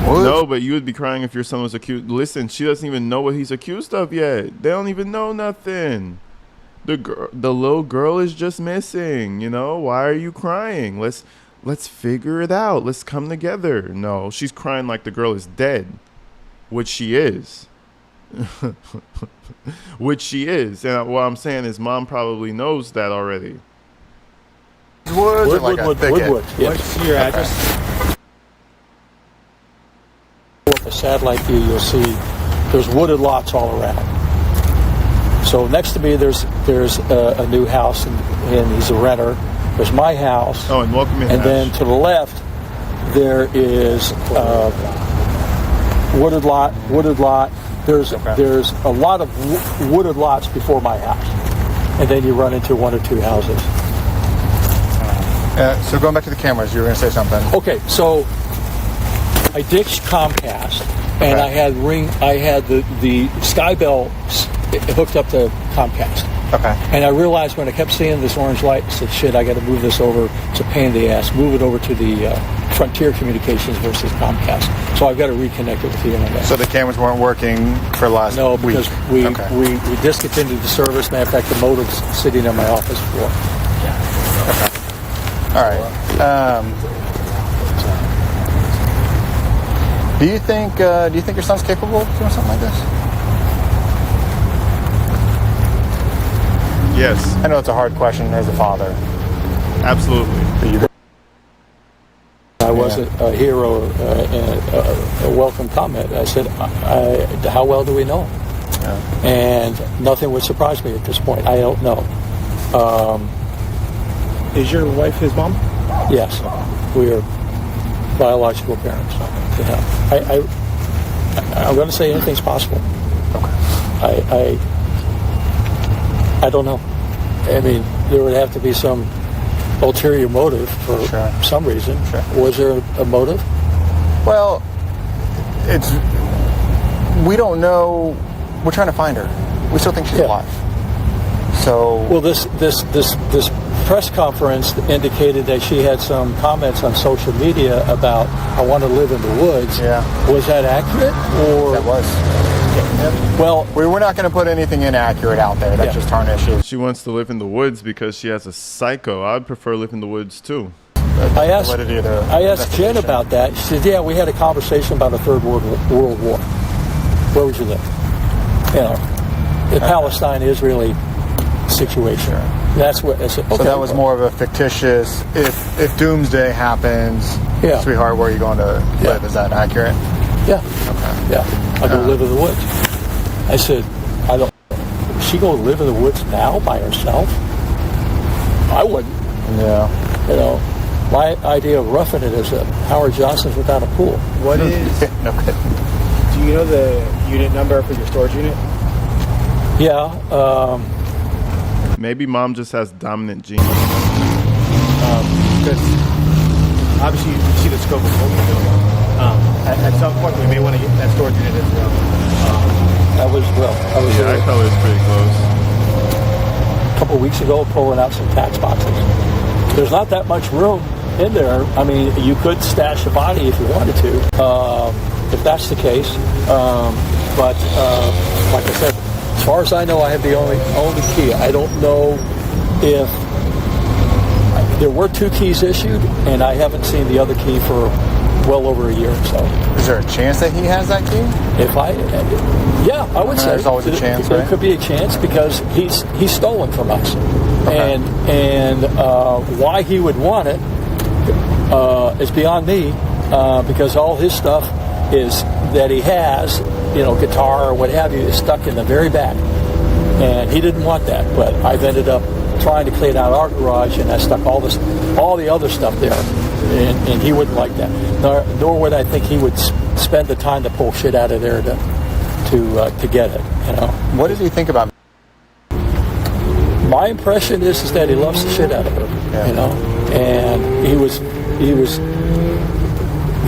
woods?
No, but you would be crying if your son was accused. Listen, she doesn't even know what he's accused of yet. They don't even know nothing. The little girl is just missing. You know, why are you crying? Let's figure it out. Let's come together. No, she's crying like the girl is dead, which she is. Which she is. And what I'm saying is mom probably knows that already.
Woods or like a thicket?
Woodwood. Yes.
What's your address?
With a satellite view, you'll see there's wooded lots all around. So next to me, there's a new house, and he's a renter. There's my house.
Oh, and welcome in.
And then to the left, there is wooded lot. There's a lot of wooded lots before my house, and then you run into one or two houses.
So going back to the cameras, you were going to say something.
Okay, so I ditched Comcast, and
Okay.
I had the Sky Bell hooked up to Comcast.
Okay.
And I realized when I kept seeing this orange light, I said, shit, I got to move this over. It's a pain in the ass. Move it over to the Frontier Communications versus Comcast. So I've got to reconnect it with the internet.
So the cameras weren't working for the last
No,
week?
because we
Okay.
discontinued the service. Matter of fact, the modem's sitting on my office floor.
All right. Do you think your son's capable of doing something like this?
Yes,
I know it's a hard question as a father.
absolutely.
But you,
I wasn't a hero, a welcome comment. I said, how well do we know him?
Yeah.
And nothing would surprise me at this point. I don't know.
Is your wife his mom?
Yes, we are biological parents. Yeah. I'm going to say anything's possible. I don't know. I mean, there would have to be some ulterior motive for
Sure.
some reason.
Sure.
Was there a motive?
well, we don't know. We're trying to find her. We still think she's
Yeah.
alive. So
Well, this press conference indicated that she had some comments on social media about I want to live in the woods.
Yeah.
Was that accurate or
that was.
well?
We're not going to put anything inaccurate out there. That's
Yeah.
just tarnishes.
She wants to live in the woods because she has a psycho. I'd prefer live in the woods too.
I asked
validity of the
Jen
investigation.
about that. She said, "Yeah, we had a conversation about a third world war. Where would you live? You know, the Palestine-Israeli situation. That's what I said. Okay,
So that was more of a fictitious. If doomsday happens,
Yeah.
sweetheart, where are you going to
Yeah.
live? Is that accurate?
Yeah, yeah. I go live in the woods. I said, I don't. She go live in the woods now by herself? I wouldn't.
Yeah.
You know, my idea of roughing it is Howard Johnson's without a pool.
What is?
No kidding.
Do you know the unit number for your storage unit?
Yeah.
Maybe mom just has dominant genes.
Because obviously you see the scope of what we're doing. At some point we may want to get that storage unit as well.
I was
Yeah,
there
I color is pretty close.
a couple of weeks ago pulling out some tax boxes. There's not that much room in there. I mean, you could stash a body if you wanted to, if that's the case. But like I said, as far as I know, I have the only key. I don't know if there were 2 keys issued, and I haven't seen the other key for well over a year or so.
Is there a chance that he has that key?
Yeah, I would say
There's always a chance,
There
right?
could be a chance because he's stolen from us,
Okay.
and why he would want it is beyond me, because all his stuff is that he has, guitar or what have you, is stuck in the very back, and he didn't want that. But I've ended up trying to clean out our garage, and I stuck all the other stuff there, and he wouldn't like that. Nor would I think he would spend the time to pull shit out of there to get it.
What does he think about?
My impression is that he loves the shit out of her.
Yeah.
And he was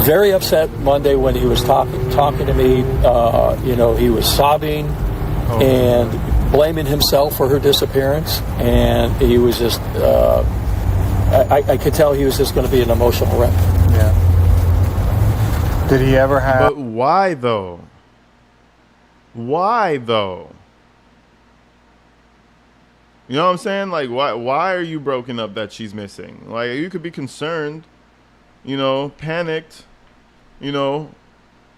very upset Monday when he was talking to me. He was sobbing and blaming himself for her disappearance, and he was just. I could tell he was just going to be an emotional wreck.
Yeah. Did he ever have?
But why though? Why though? You know what I'm saying? Like, why are you broken up that she's missing? Like, you could be concerned, panicked,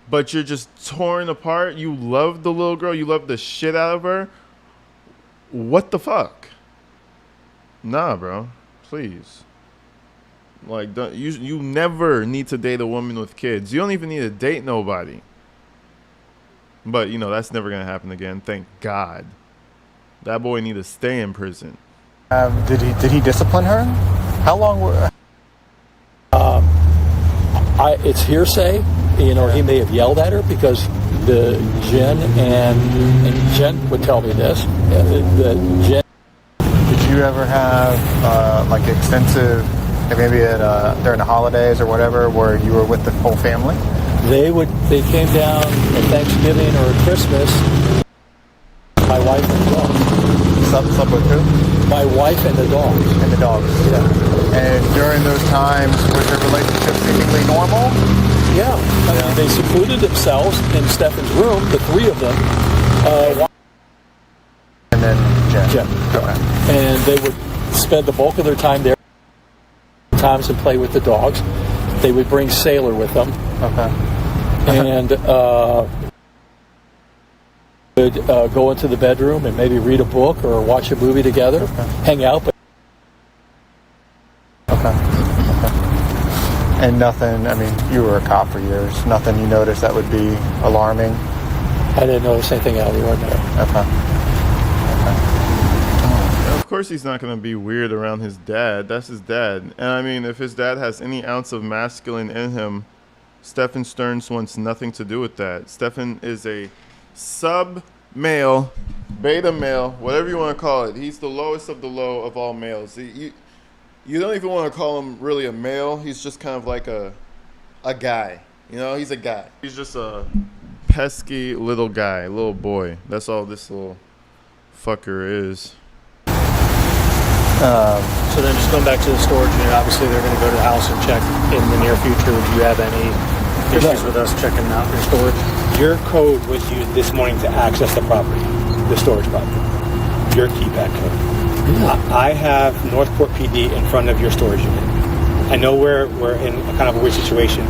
but you're just torn apart. You love the little girl. You love the shit out of her. What the fuck? Nah, bro. Please. Like, you never need to date a woman with kids. You don't even need to date nobody. But, you know, that's never going to happen again. Thank God. That boy need to stay in prison.
Did he discipline her? How long were...
It's hearsay. You know, he may have yelled at her because Jen and Jen would tell me this. That Jen.
Did you ever have like extensive, maybe during the holidays or whatever, where you were with the whole family?
They came down at Thanksgiving or Christmas. My wife and the dogs.
Slept with who?
My wife and the dogs.
And the dogs.
Yeah.
And during those times, was your relationship seemingly normal?
Yeah. I mean, they secluded themselves in Stephan's room, the three of them.
And then Jen.
Okay. And they would spend the bulk of their time there. Times and play with the dogs. They would bring Sailor with them.
Okay.
And would go into the bedroom and maybe read a book or watch a movie together, hang out.
Okay. And nothing, I mean, you were a cop for years. Nothing you noticed that would be alarming?
I didn't notice anything out of the ordinary.
Okay.
Of course he's not going to be weird around his dad. That's his dad. And I mean, if his dad has any ounce of masculine in him, Stephan Stearns wants nothing to do with that. Stephan is a sub-male, beta male, whatever you want to call it. He's the lowest of the low of all males. You don't even want to call him really a male. He's just kind of like a guy. You know, he's a guy. He's just a pesky little guy, little boy. That's all this little fucker is.
So then just going back to the storage unit, obviously they're going to go to the house and check in the near future. Do you have any issues with us checking out your storage?
Your code was used this morning to access the property, the storage property. Your keypad code.
Yeah.
I have Northport PD in front of your storage unit. I know we're in a kind of a weird situation.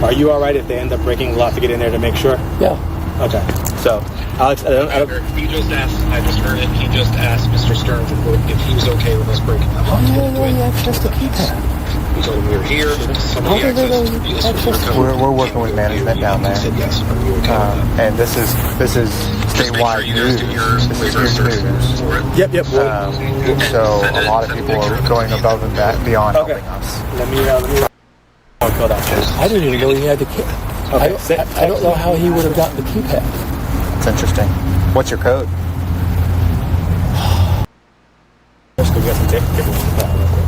Are you all right if they end up breaking the lock to get in there to make sure?
Yeah.
Okay. So, Alex, I don't
He just asked, I just heard it, he just asked Mr. Stearns if he was okay with us breaking the lock.
How do they access the keypad?
He told him we were here, somebody
How do they
accessed
We're working with management down there.
He said yes. Are you okay with that?
And this is
Just make
statewide
sure you guys
news.
do your
This is
laser
huge
search
news.
for it.
Yep.
So a lot of people are going above and beyond
Okay.
helping us.
Let me I'll go downstairs.
I didn't even know he had the key.
Okay.
I don't know how he would have gotten the keypad.
It's interesting. What's your code?
Let's go get some paperwork with that real quick.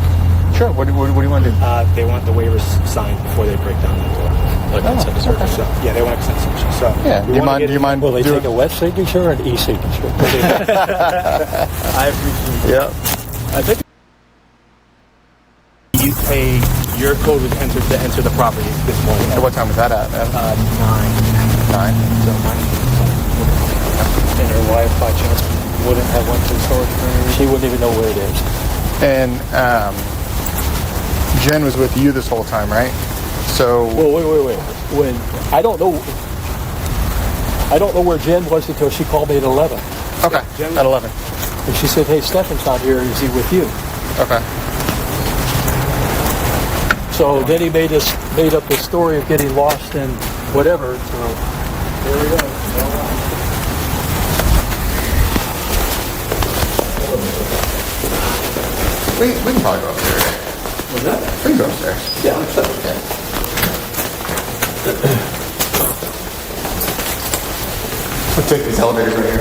Sure. What do you want to do?
They want the waivers signed before they break down the door. Like consent search.
okay.
So, yeah, they want a consent search. So
Yeah.
we
Do
wanna
you mind?
Will they
doing-
take a wet signature or an e-signature?
I appreciate
Yeah.
I think you pay your code was entered to enter the property this morning.
And what time was that at?
9.
9.
And your wife, by chance, wouldn't have went to the storage room?
She wouldn't even know where it is.
And Jen was with you this whole time, right? So
Well, wait. When I don't know where Jen was until she called me at 11.
okay, at 11.
And she said, "Hey, Stephan's not here. Is he with you?"
Okay.
So then he made up this story of getting lost and whatever. So there we go.
We can probably go upstairs.
Was that?
We can go upstairs.
Yeah.
We'll take these elevators right here.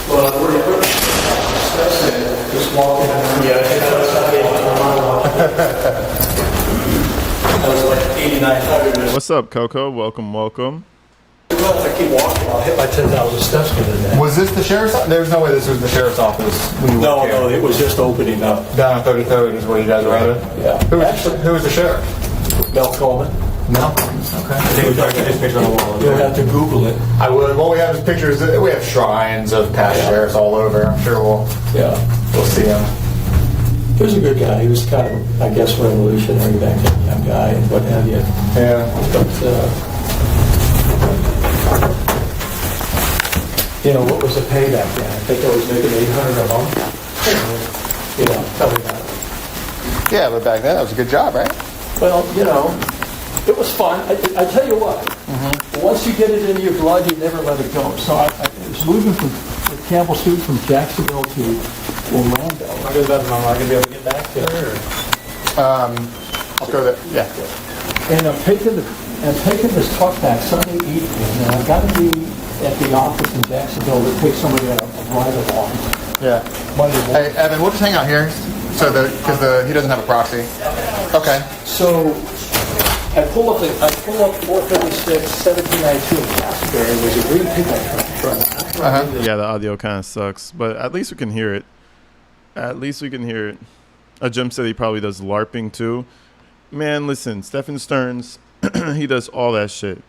Well, where you put steps in, just walking. Yeah, that was like 8,900.
What's up, Coco? Welcome.
Well, if I keep walking, I'll hit my 10,000 steps within that.
Was this the sheriff's office? There's no way this was the sheriff's office when you
No,
went here.
it was just opening up.
Down on 33rd is where you guys were at it?
Yeah.
Who was the sheriff?
Mel Coleman.
No. Okay. I think we got his picture on the wall.
You'll have to Google it.
I would. Well, we have his pictures. We have shrines of past sheriffs all over. I'm sure we'll see him.
He was a good guy. He was kind of, I guess, revolutionary back then, young guy and what have you.
Yeah.
But, what was the pay back then? I think I was making $800 a month. Tell me that.
Yeah, but back then that was a good job, right?
Well, it was fun. I tell you what, once you get it into your blood, you never let it go. So I was moving from Campbell Street from Jacksonville to Orlando.
I guess that's not going to be able to get back to her.
I'll go there. Yeah.
And I'm taking this truck back Sunday evening, and I've got to be at the office in Jacksonville to take somebody a ride along.
Yeah. Hey, Evan, we'll just hang out here, because he doesn't have a proxy. Okay.
So I pull up 436 1792 in Casper. It was a green pickup truck.
Yeah, the audio kind of sucks, but at least we can hear it. Jim said he probably does LARPing too. Man, listen, Stephan Stearns, he does all that shit.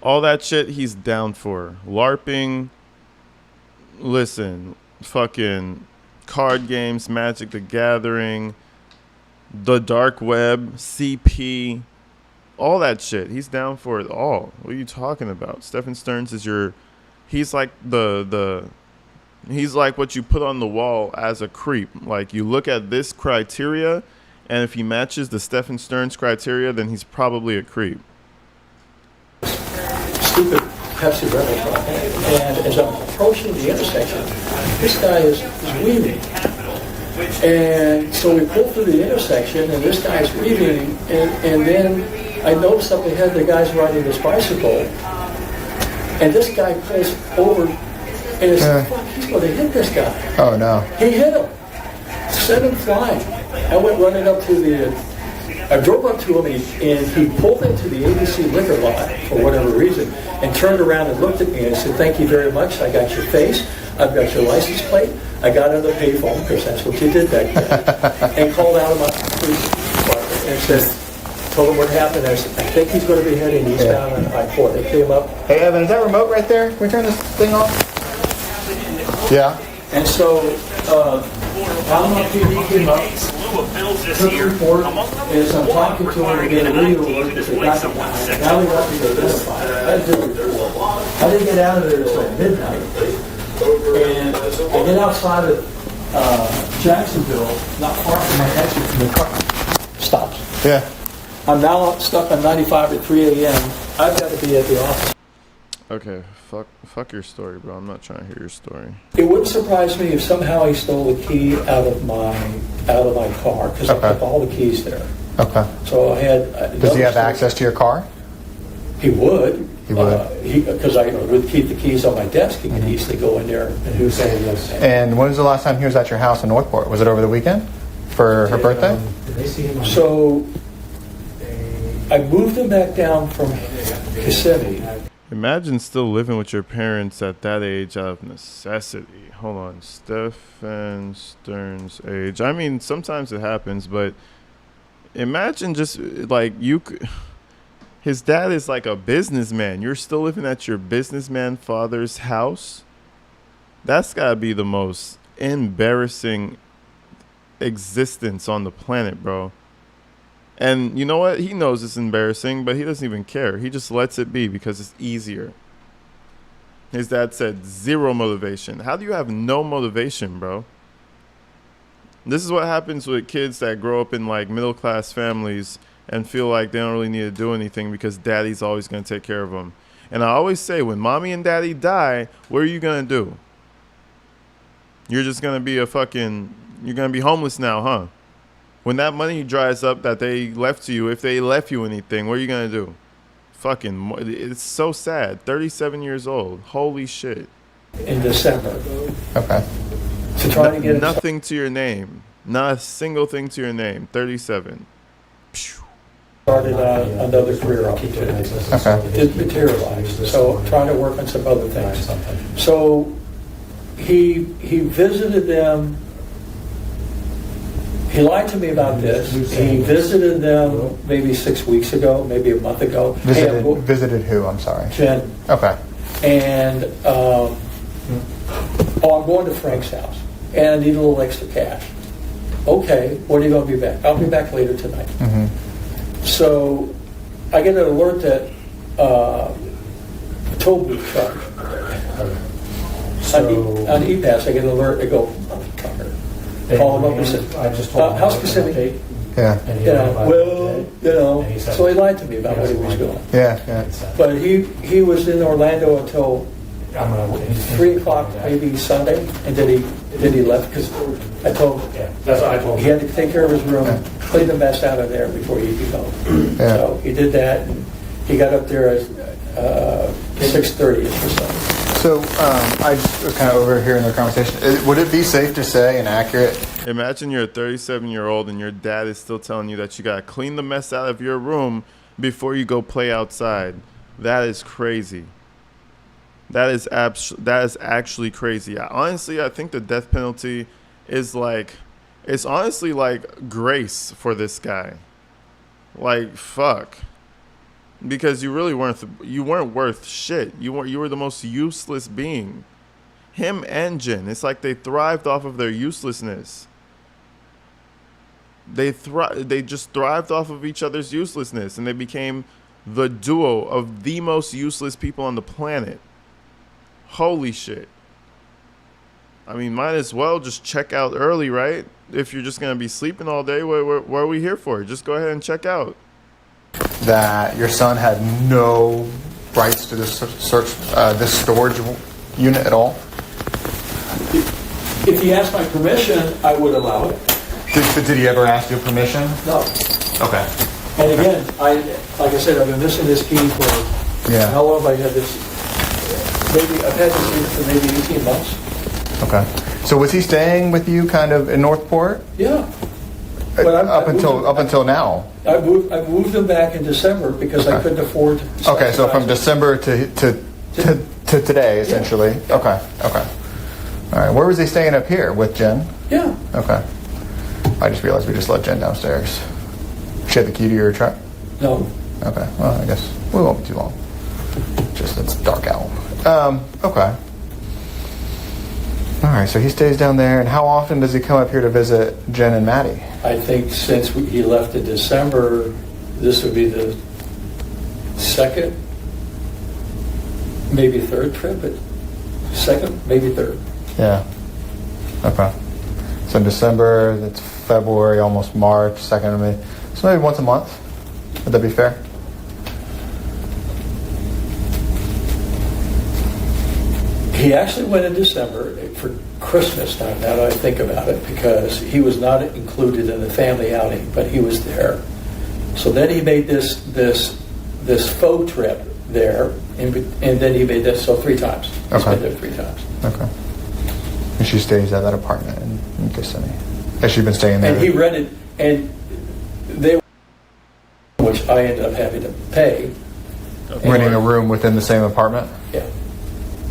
All that shit he's down for. LARPing, listen, fucking card games, Magic the Gathering, the dark web, CP, all that shit. He's down for it all. What are you talking about? Stephan Stearns is he's like he's like what you put on the wall as a creep. Like, you look at this criteria, and if he matches the Stephan Stearns criteria, then he's probably a creep.
Stupid Pepsi rental truck. And as I'm approaching the intersection, this guy is weaving. And so we pull through the intersection, and this guy's weaving, and then I notice up ahead the guy's riding his bicycle, and this guy pulls over, and it's fuck, he's going to hit this guy.
Oh, no.
He hit him. Sent him flying. I went running up to I drove up to him, and he pulled into the ABC liquor lot for whatever reason, and turned around and looked at me and said, "Thank you very much. I got your face. I've got your license plate. I got on the payphone," because that's what you did back then, and called out of my police department and said, told him what happened. I said, "I think he's going to be heading eastbound on I-4." They came up.
Hey, Evan, is that remote right there? Can we turn this thing off? Yeah.
And so, Alamo PD came up, took a report, as I'm talking to him, I get a radio alert because they got the guy. Now we got to identify. I did a report. I didn't get out of there until midnight. And I get outside of Jacksonville, not far from my exit, and the car stops.
Yeah.
I'm now stuck on 95 at 3 a.m. I've got to be at the office.
Okay, fuck your story, bro. I'm not trying to hear your story.
It wouldn't surprise me if somehow he stole the key out of my car, because I kept all the keys there.
Okay.
So I had.
Does he have access to your car?
He would.
He would.
Because I would keep the keys on my desk. He could easily go in there and who's saying this.
And when was the last time he was at your house in Northport? Was it over the weekend for her birthday?
So I moved him back down from Kissimmee.
Imagine still living with your parents at that age out of necessity. Hold on, Stephan Stearns' age. I mean, sometimes it happens, but imagine just like his dad is like a businessman. You're still living at your businessman father's house. That's gotta be the most embarrassing existence on the planet, bro. And you know what? He knows it's embarrassing, but he doesn't even care. He just lets it be because it's easier. His dad said 0 motivation. How do you have no motivation, bro? This is what happens with kids that grow up in like middle class families and feel like they don't really need to do anything because daddy's always going to take care of them. And I always say, when mommy and daddy die, what are you going to do? You're just going to be you're going to be homeless now, huh? When that money dries up that they left to you, if they left you anything, what are you going to do? It's so sad. 37 years old. Holy shit.
In December.
Okay.
To try to get
nothing to your name. Not a single thing to your name. 37.
started another career opportunity.
Okay.
It materialized. So trying to work on some other things. So he visited them. He lied to me about this. He visited them maybe 6 weeks ago, maybe a month ago.
Visited who? I'm sorry.
Jen.
Okay.
And I'm going to Frank's house, and I need a little extra cash. Okay, when are you going to be back? I'll be back later tonight.
Mm-hmm.
So I get an alert that a toll booth charge. On E-Pass, I get an alert. I go, trucker. call him up and say,
I just told him
how
I was gonna
specific?
take,
Yeah.
and he
You
went
know,
about
well,
it.
you know,
And he said-
so he lied to me about what he was doing.
Yeah. Yeah.
But he was in Orlando until
I'm gonna
3 o'clock maybe Sunday, and then he left because I told him
Yeah, that's what I told
he
him.
had to take care of his room, clean the mess out of there before he could go.
Yeah.
So he did that, and he got up there at 6:30 or something.
So I just was kind of overhearing their conversation. Would it be safe to say and accurate?
Imagine you're a 37-year-old and your dad is still telling you that you gotta clean the mess out of your room before you go play outside. That is crazy. That is actually crazy. Honestly, I think the death penalty is like, it's honestly like grace for this guy. Like, fuck. Because you weren't worth shit. You were the most useless being. Him and Jen, it's like they thrived off of their uselessness. They just thrived off of each other's uselessness, and they became the duo of the most useless people on the planet. Holy shit. I mean, might as well just check out early, right? If you're just going to be sleeping all day, what are we here for? Just go ahead and check out.
That your son had no rights to this this storage unit at all?
If he asked my permission, I would allow it.
Did he ever ask you permission?
No.
Okay.
And again, like I said, I've been missing this key for
Yeah.
how long have I had this? Maybe I've had this key for maybe 18 months.
Okay. So was he staying with you kind of in Northport?
Yeah. But
Up until now?
I moved him back in December because I couldn't afford to.
Okay, so from December to today, essentially.
Yeah.
Okay. All right. Where was he staying up here with Jen?
Yeah.
Okay. I just realized we just let Jen downstairs. She had the key to your truck?
No.
Okay. Well, I guess we won't be too long. Just it's dark out. Okay. All right. So he stays down there, and how often does he come up here to visit Jen and Maddie?
I think since he left in December, this would be the second, maybe third trip, but second, maybe third.
Yeah. Okay. So in December, that's February, almost March, second of May. So maybe once a month. Would that be fair?
He actually went in December for Christmas time, now that I think about it, because he was not included in the family outing, but he was there. So then he made this faux trip there, and then he made this, so 3 times. He's been there 3 times.
Okay. And she stays at that apartment in Kissimmee. Has she been staying there?
And he rented, and they, which I ended up having to pay.
Renting a room within the same apartment?
Yeah.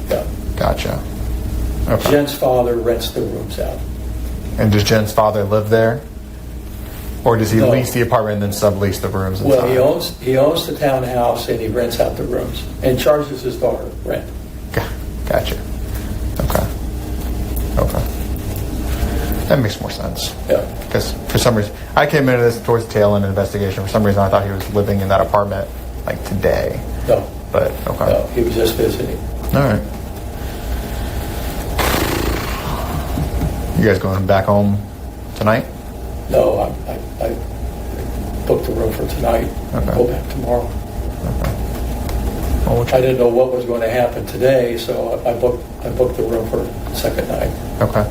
Yeah.
Gotcha. Okay.
Jen's father rents the rooms out.
And does Jen's father live there? Or does he
No.
lease the apartment and then sublease the rooms inside?
Well, he owns the townhouse and he rents out the rooms and charges his daughter rent.
Gotcha. Okay. That makes more sense.
Yeah.
Because for some reason, I came into this towards the tail end of the investigation. For some reason, I thought he was living in that apartment like today.
No.
But okay.
No, he was just visiting.
All right. You guys going back home tonight?
No, I booked the room for tonight.
Okay.
Go back tomorrow.
Well,
I didn't know what was going to happen today, so I booked the room for the second night.
Okay.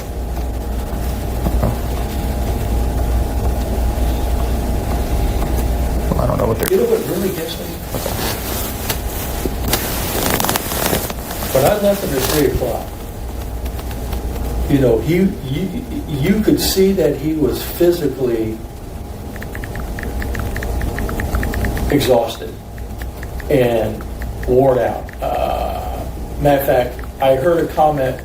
Well, I don't know what they're.
You know what really gets me? When I left him at 3 o'clock, you know, you could see that he was physically exhausted and worn out. Matter of fact, I heard a comment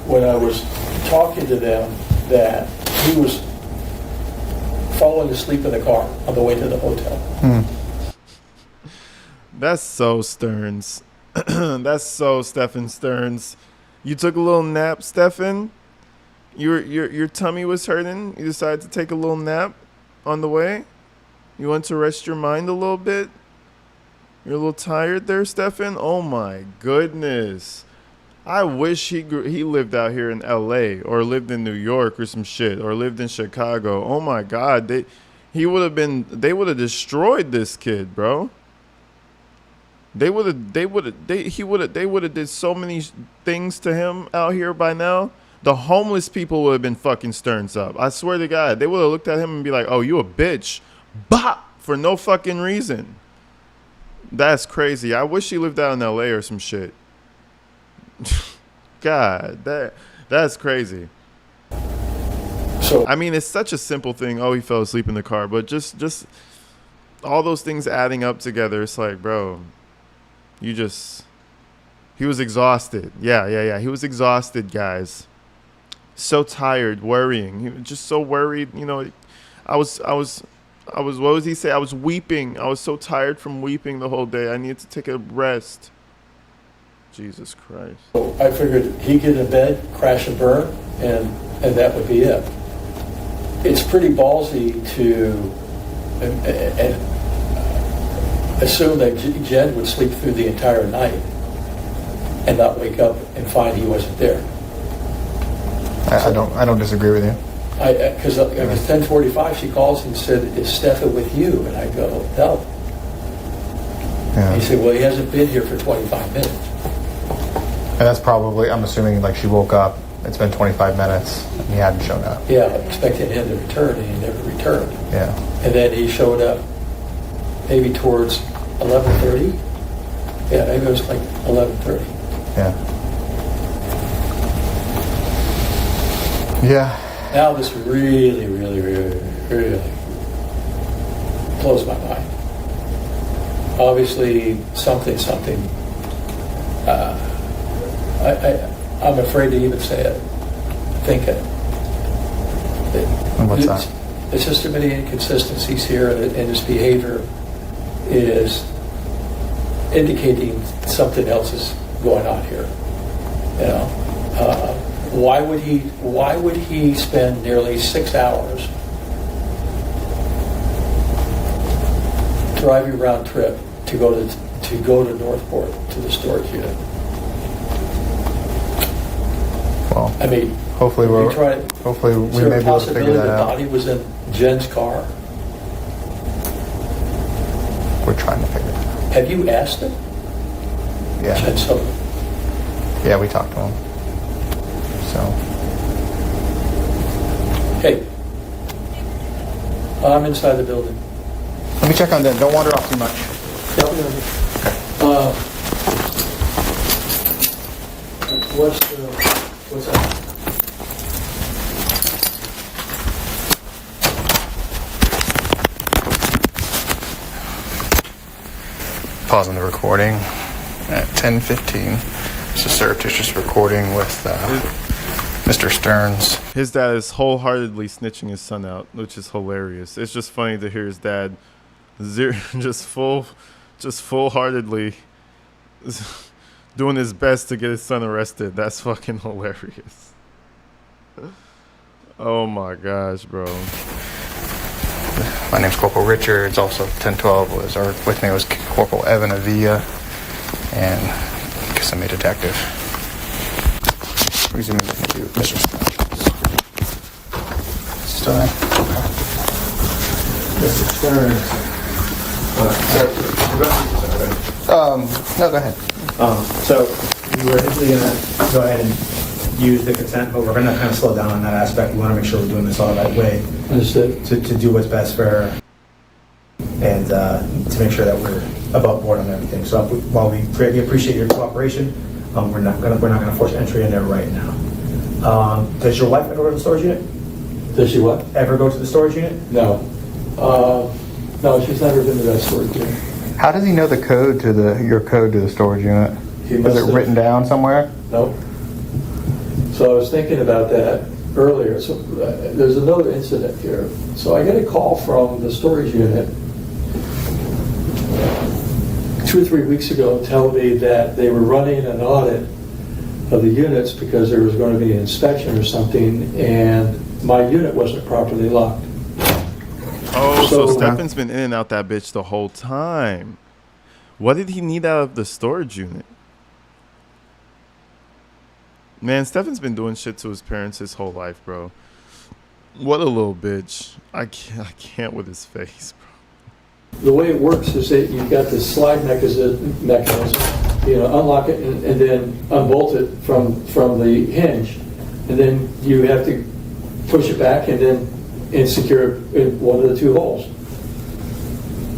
when I was talking to them that he was falling asleep in the car on the way to the hotel.
That's so Stearns. That's so Stephan Stearns. You took a little nap, Stephan? Your tummy was hurting. You decided to take a little nap on the way? You want to rest your mind a little bit? You're a little tired there, Stephan? Oh my goodness. I wish he lived out here in L.A. or lived in New York or some shit or lived in Chicago. Oh my God, they would have destroyed this kid, bro. They would have did so many things to him out here by now. The homeless people would have been fucking Stearns up. I swear to God, they would have looked at him and be like, "Oh, you a bitch," bop, for no fucking reason. That's crazy. I wish he lived out in L.A. or some shit. God, that's crazy.
So
I mean, it's such a simple thing. Oh, he fell asleep in the car, but just all those things adding up together, it's like, bro, he was exhausted. Yeah. He was exhausted, guys. So tired, worrying. He was just so worried. You know, I was. What was he say? I was weeping. I was so tired from weeping the whole day. I needed to take a rest. Jesus Christ.
I figured he'd get in bed, crash and burn, and that would be it. It's pretty ballsy to assume that Jed would sleep through the entire night and not wake up and find he wasn't there.
I don't disagree with you.
Because it was 10:45, she calls and said, "Is Stephan with you?" And I go, "No."
Yeah.
He said, "Well, he hasn't been here for 25 minutes."
And that's probably, I'm assuming, like she woke up, it's been 25 minutes, and he hadn't shown up.
Yeah, expecting him to return, and he never returned.
Yeah.
And then he showed up maybe towards 11:30. Yeah, maybe it was like 11:30.
Yeah. Yeah.
Now this really blows my mind. Obviously, something. I'm afraid to even say it. Think it.
And what's that?
There's just too many inconsistencies here, and his behavior is indicating something else is going on here. You know, why would he spend nearly 6 hours driving round trip to go to Northport to the storage unit?
Well,
I mean,
hopefully we may be able to figure that
the
out.
body was in Jen's car?
We're trying to figure it out.
Have you asked him?
Yeah.
Jen Soder.
Yeah, we talked to him. So.
Hey, I'm inside the building.
Let me check on them. Don't wander off too much.
What's that?
Pausing the recording at 10:15. It's a surreptitious recording with Mr. Stearns.
His dad is wholeheartedly snitching his son out, which is hilarious. It's just funny to hear his dad just full-heartedly doing his best to get his son arrested. That's fucking hilarious. Oh my gosh, bro.
My name's Corporal Richards. Also 1012 with me was Corporal Evan Avila and Kissimmee Detective. Resuming the interview with Mr. Stearns.
Mr. Stearns.
No, go ahead.
So we were initially going to go ahead and use the consent, but we're going to kind of slow down on that aspect. We want to make sure we're doing this all the right way to do what's best for her and to make sure that we're above board on everything. So while we greatly appreciate your cooperation, we're not going to force entry in there right now. Does your wife ever go to the storage unit?
Does she what?
Ever go to the storage unit?
No. No, she's never been to that storage unit.
How does he know the code to your code to the storage unit? Is it written down somewhere?
No. So I was thinking about that earlier. So there's another incident here. So I get a call from the storage unit 2 or 3 weeks ago telling me that they were running an audit of the units because there was going to be an inspection or something, and my unit wasn't properly locked.
Oh, so Stephan's been in and out that bitch the whole time. What did he need out of the storage unit? Man, Stefan's been doing shit to his parents his whole life, bro. What a little bitch. I can't with his face, bro.
The way it works is that you've got this slide mechanism, unlock it and then unbolt it from the hinge, and then you have to push it back and secure it in one of the two holes.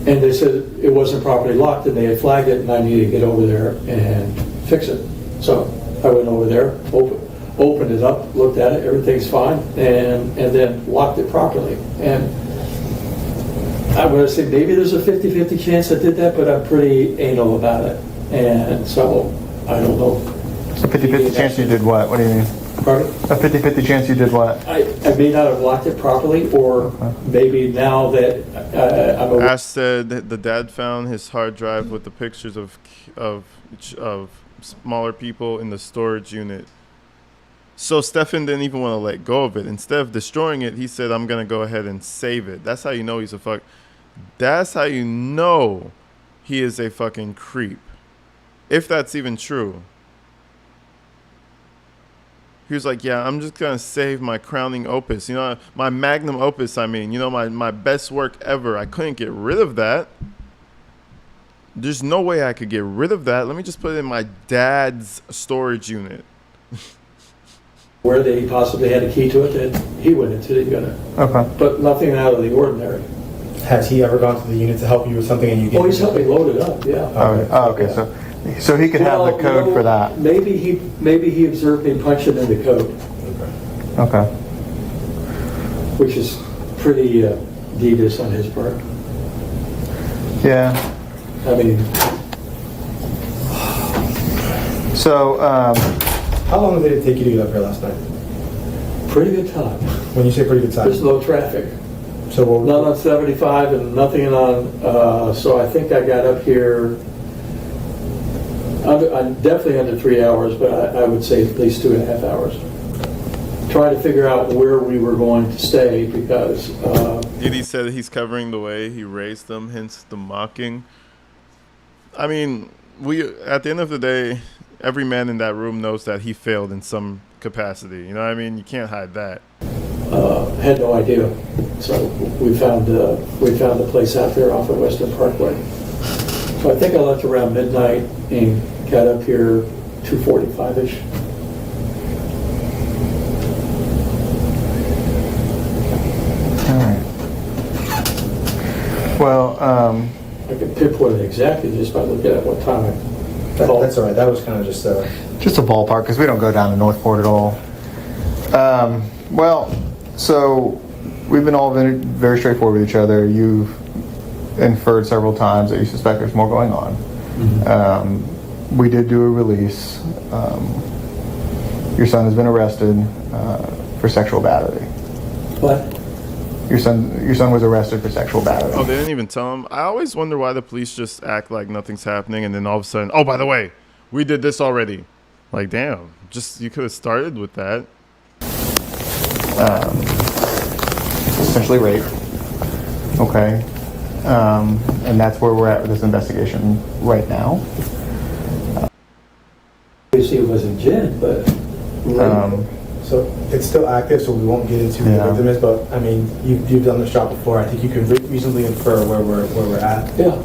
And they said it wasn't properly locked, and they had flagged it, and I needed to get over there and fix it. So I went over there, opened it up, looked at it, everything's fine, and then locked it properly. And I'm going to say maybe there's a 50-50 chance I did that, but I'm pretty anal about it. And so I don't know.
A 50-50 chance you did what? What do you mean?
Pardon?
A 50-50 chance you did what?
I may not have locked it properly, or maybe now that I'm aware.
Ash said that the dad found his hard drive with the pictures of smaller people in the storage unit. So Stephan didn't even want to let go of it. Instead of destroying it, he said, I'm going to go ahead and save it. That's how you know he's a fuck. That's how you know he is a fucking creep. If that's even true. He was like, yeah, I'm just going to save my crowning opus. You know, my magnum opus, I mean. You know, my best work ever. I couldn't get rid of that. There's no way I could get rid of that. Let me just put it in my dad's storage unit.
Where they possibly had a key to it that he went into the unit.
Okay.
But nothing out of the ordinary.
Has he ever gone to the unit to help you with something and you get?
Oh, he's helped me load it up, yeah.
Okay. So he could have the code for that.
Maybe he observed me punching in the code,
Okay.
which is pretty devious on his part.
Yeah.
I mean,
So,
How long did it take you to get up here last night?
pretty good time.
When you say pretty good time.
There's no traffic.
So what?
None on 75 and nothing on, so I think I got up here, I'm definitely under 3 hours, but I would say at least 2.5 hours. Trying to figure out where we were going to stay because...
Diddy said he's covering the way. He raised them, hence the mocking. I mean, at the end of the day, every man in that room knows that he failed in some capacity. You know what I mean? You can't hide that.
Had no idea. So we found the place out there off of Western Parkway. So I think I left around midnight and got up here 2:45-ish.
all right. Well,
I can pinpoint it exactly just by looking at what time I called.
That's all right. That was kind of just
just a ballpark because we don't go down to Northport at all. Well, so we've been all very straightforward with each other. You've inferred several times that you suspect there's more going on. Mm-hmm. We did do a release. Your son has been arrested for sexual battery.
What?
Your son was arrested for sexual battery.
Oh, they didn't even tell him? I always wonder why the police just act like nothing's happening and then all of a sudden, oh, by the way, we did this already. Like, damn, just you could have started with that.
Essentially rape. Okay. And that's where we're at with this investigation right now.
Obviously it wasn't Jen, but...
so it's still active, so we won't get into
Yeah.
the victim is, but I mean, you've done this job before. I think you can reasonably infer where we're at.
Yeah.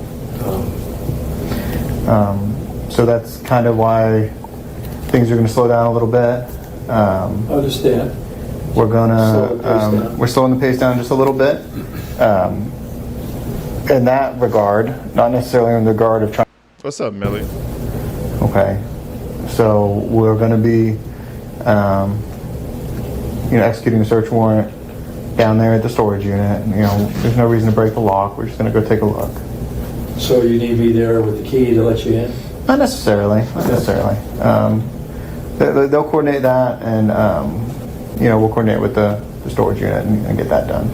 So that's kind of why things are going to slow down a little bit.
Understand.
We're
Slow the pace
gonna
down.
we're slowing the pace down just a little bit. In that regard, not necessarily in the regard of trying.
What's up, Millie?
Okay, so we're going to be, executing a search warrant down there at the storage unit. There's no reason to break the lock. We're just going to go take a look.
So you need me there with the key to let you in?
Not necessarily. Not necessarily. They'll coordinate that, and we'll coordinate with the storage unit and get that done.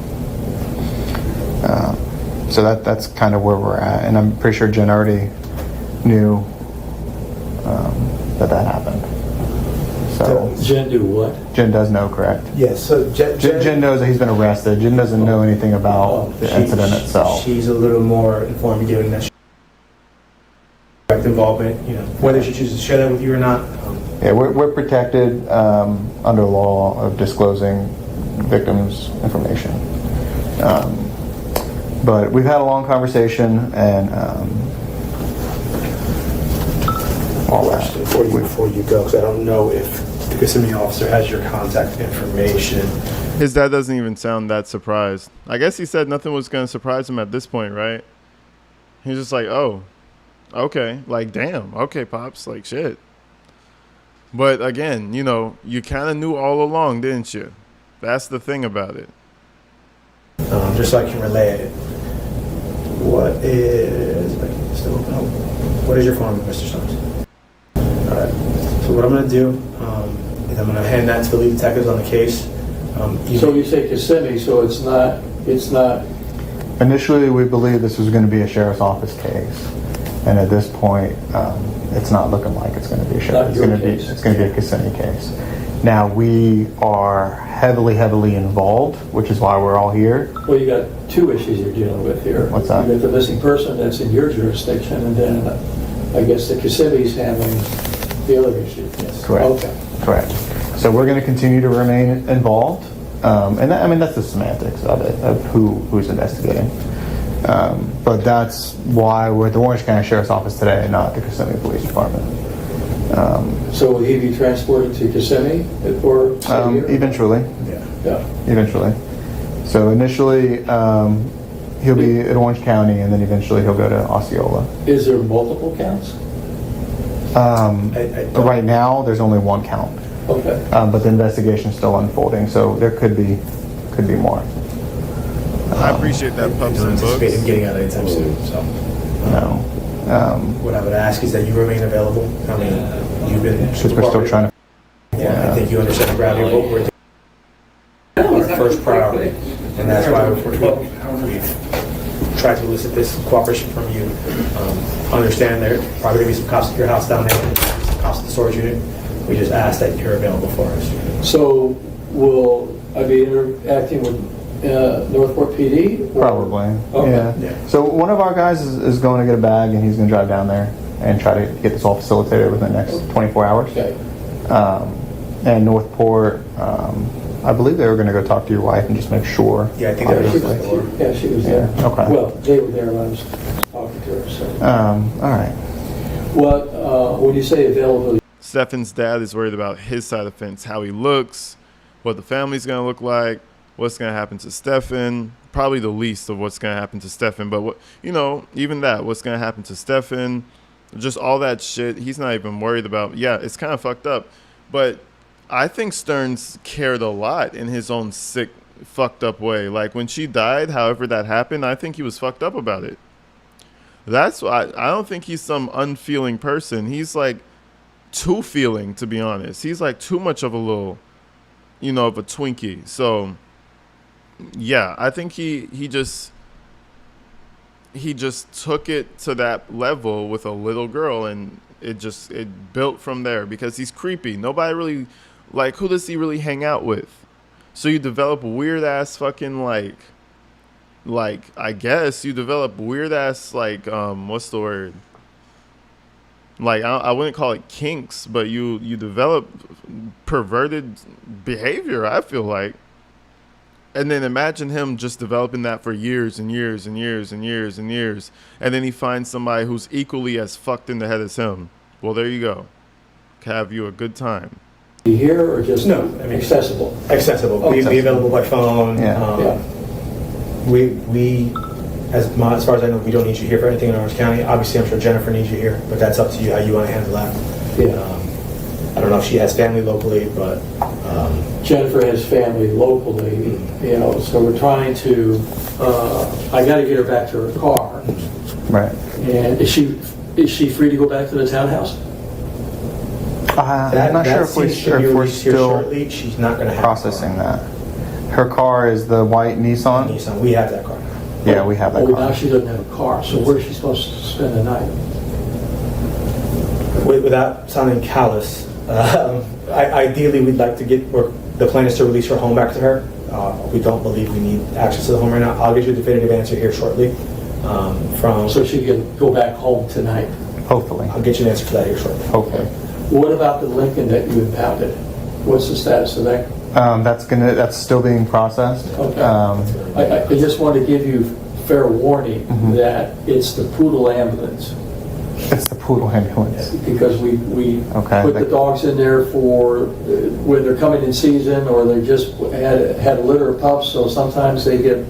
So that's kind of where we're at, and I'm pretty sure Jen already knew that happened. So
Jen do what?
Jen does know, correct?
Yes. So
Jen knows that he's been arrested. Jen doesn't know anything about the incident itself.
She's a little more informed, given that she direct involvement. Whether she chooses to share that with you or not,
Yeah, we're protected under law of disclosing victims' information. But we've had a long conversation, and all that.
Before you go, because I don't know if the Kissimmee officer has your contact information.
His dad doesn't even sound that surprised. I guess he said nothing was going to surprise him at this point, right? He's just like, oh, okay. Like, damn. Okay, Pops. Like, shit. But again, you know, you kind of knew all along, didn't you? That's the thing about it.
Just so I can relay it. What is your phone number, Mr. Stones? All right. So what I'm going to do is I'm going to hand that to the lead detectives on the case.
So you say Kissimmee, so it's not.
Initially, we believed this was going to be a sheriff's office case, and at this point, it's not looking like it's going to be a sheriff. It's going to be a Kissimmee case. Now we are heavily involved, which is why we're all here.
Well, you got two issues you're dealing with here.
What's that?
You got the missing person that's in your jurisdiction, and then I guess the Kissimmee's handling the other issue. Yes.
Correct.
Okay.
Correct. So we're going to continue to remain involved, and I mean that's the semantics of it, of who's investigating. But that's why we're at the Orange County Sheriff's Office today, and not the Kissimmee Police Department.
So will he be transported to Kissimmee or
eventually?
Yeah.
Eventually. So initially, he'll be at Orange County, and then eventually he'll go to Osceola.
Is there multiple counts?
Right now, there's only one count.
Okay.
But the investigation's still unfolding, so there could be more.
I appreciate that, Pups
don't
and
anticipate him
Books.
getting out anytime soon. So
No.
what I would ask is that you remain available. I mean, you've been.
Because we're still trying to.
Yeah, I think you understand the gravity of what we're doing. Our first priority, and that's why we've tried to elicit this cooperation from you. Understand there probably going to be some costs at your house down there, some costs at the storage unit. We just ask that you're available for us.
So will I be interacting with Northport PD? Or?
Probably.
Okay.
Yeah. So one of our guys is going to get a bag, and he's going to drive down there and try to get this all facilitated within the next 24 hours.
Okay.
And Northport, I believe they were going to go talk to your wife and just make sure.
Yeah, I think that was
obviously.
She was there.
Yeah, okay.
Well, they were there when I was talking to her. So.
All right.
When you say availability?
Stephan's dad is worried about his side of the fence, how he looks, what the family's going to look like, what's going to happen to Stephan. Probably the least of what's going to happen to Stephan. But, what, you know, even that, what's going to happen to Stephan, just all that shit, he's not even worried about. Yeah, it's kind of fucked up. But I think Stearns cared a lot in his own sick, fucked up way. Like, when she died, however that happened, I think he was fucked up about it. That's why I don't think he's some unfeeling person. He's like too feeling, to be honest. He's like too much of a little, you know, of a Twinkie. So yeah, I think he just took it to that level with a little girl, and it built from there because he's creepy. Nobody really, like, who does he really hang out with? So you develop weird ass fucking like I guess you develop weird ass like what's the word? Like I wouldn't call it kinks, but you develop perverted behavior, I feel like. And then imagine him just developing that for years and years and years and years and years, and then he finds somebody who's equally as fucked in the head as him. Well, there you go. Have you a good time.
Here or just
No, I mean,
accessible?
Accessible.
Oh,
Be
accessible.
available by phone.
Yeah.
We, as far as I know, we don't need you here for anything in Orange County. Obviously, I'm sure Jennifer needs you here, but that's up to you how you want to handle that.
Yeah.
I don't know if she has family locally, but
Jennifer has family locally, you know, so we're trying to, I got to get her back to her car.
Right.
And is she free to go back to the townhouse?
I'm not sure if we're
here
still
shortly. She's not going to have
processing that. Her car is the white Nissan.
Nissan. We have that car.
Yeah, we have that
Oh, now
car.
she doesn't have a car, so where is she supposed to spend the night?
Without sounding callous, ideally we'd like to the plan is to release her home back to her. We don't believe we need access to the home right now. I'll get you a definitive answer here shortly.
So she can go back home tonight.
Hopefully.
I'll get you an answer for that here shortly.
Hopefully.
What about the Lincoln that you impounded? What's the status of that?
That's still being processed.
Okay. I just want to give you fair warning that it's the Poodle ambulance.
It's the Poodle ambulance.
Because we
Okay.
put the dogs in there for when they're coming in season, or they just had a litter of pups, so sometimes they get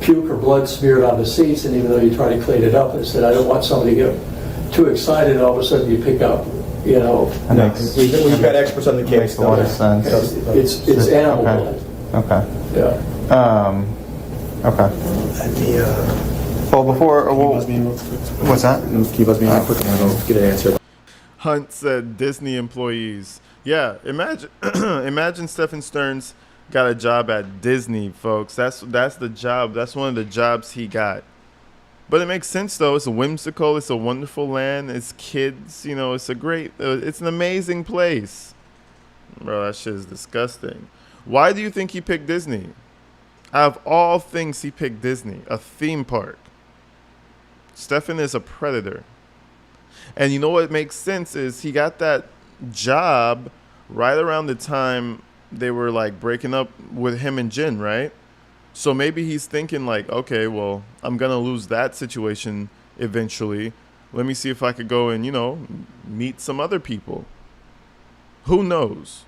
puke or blood smeared on the seats, and even though you try to clean it up, I said, I don't want somebody to get too excited, all of a sudden you pick up, you know.
No,
We've got experts on the case.
makes a lot of sense.
It's animal blood.
Okay.
Yeah.
Okay. Well, before what's that?
Keep us being real quick, and I'll go get an answer.
Hunt said Disney employees. Yeah, imagine imagine Stephan Stearns got a job at Disney, folks. That's the job. That's one of the jobs he got. But it makes sense though. It's whimsical. It's a wonderful land. It's kids. You know, it's a great. It's an amazing place. Bro, that shit is disgusting. Why do you think he picked Disney? Out of all things, he picked Disney, a theme park. Stephan is a predator. And you know what makes sense is he got that job right around the time they were like breaking up with him and Jen, right? So maybe he's thinking like, okay, well, I'm going to lose that situation eventually. Let me see if I could go and, you know, meet some other people. Who knows?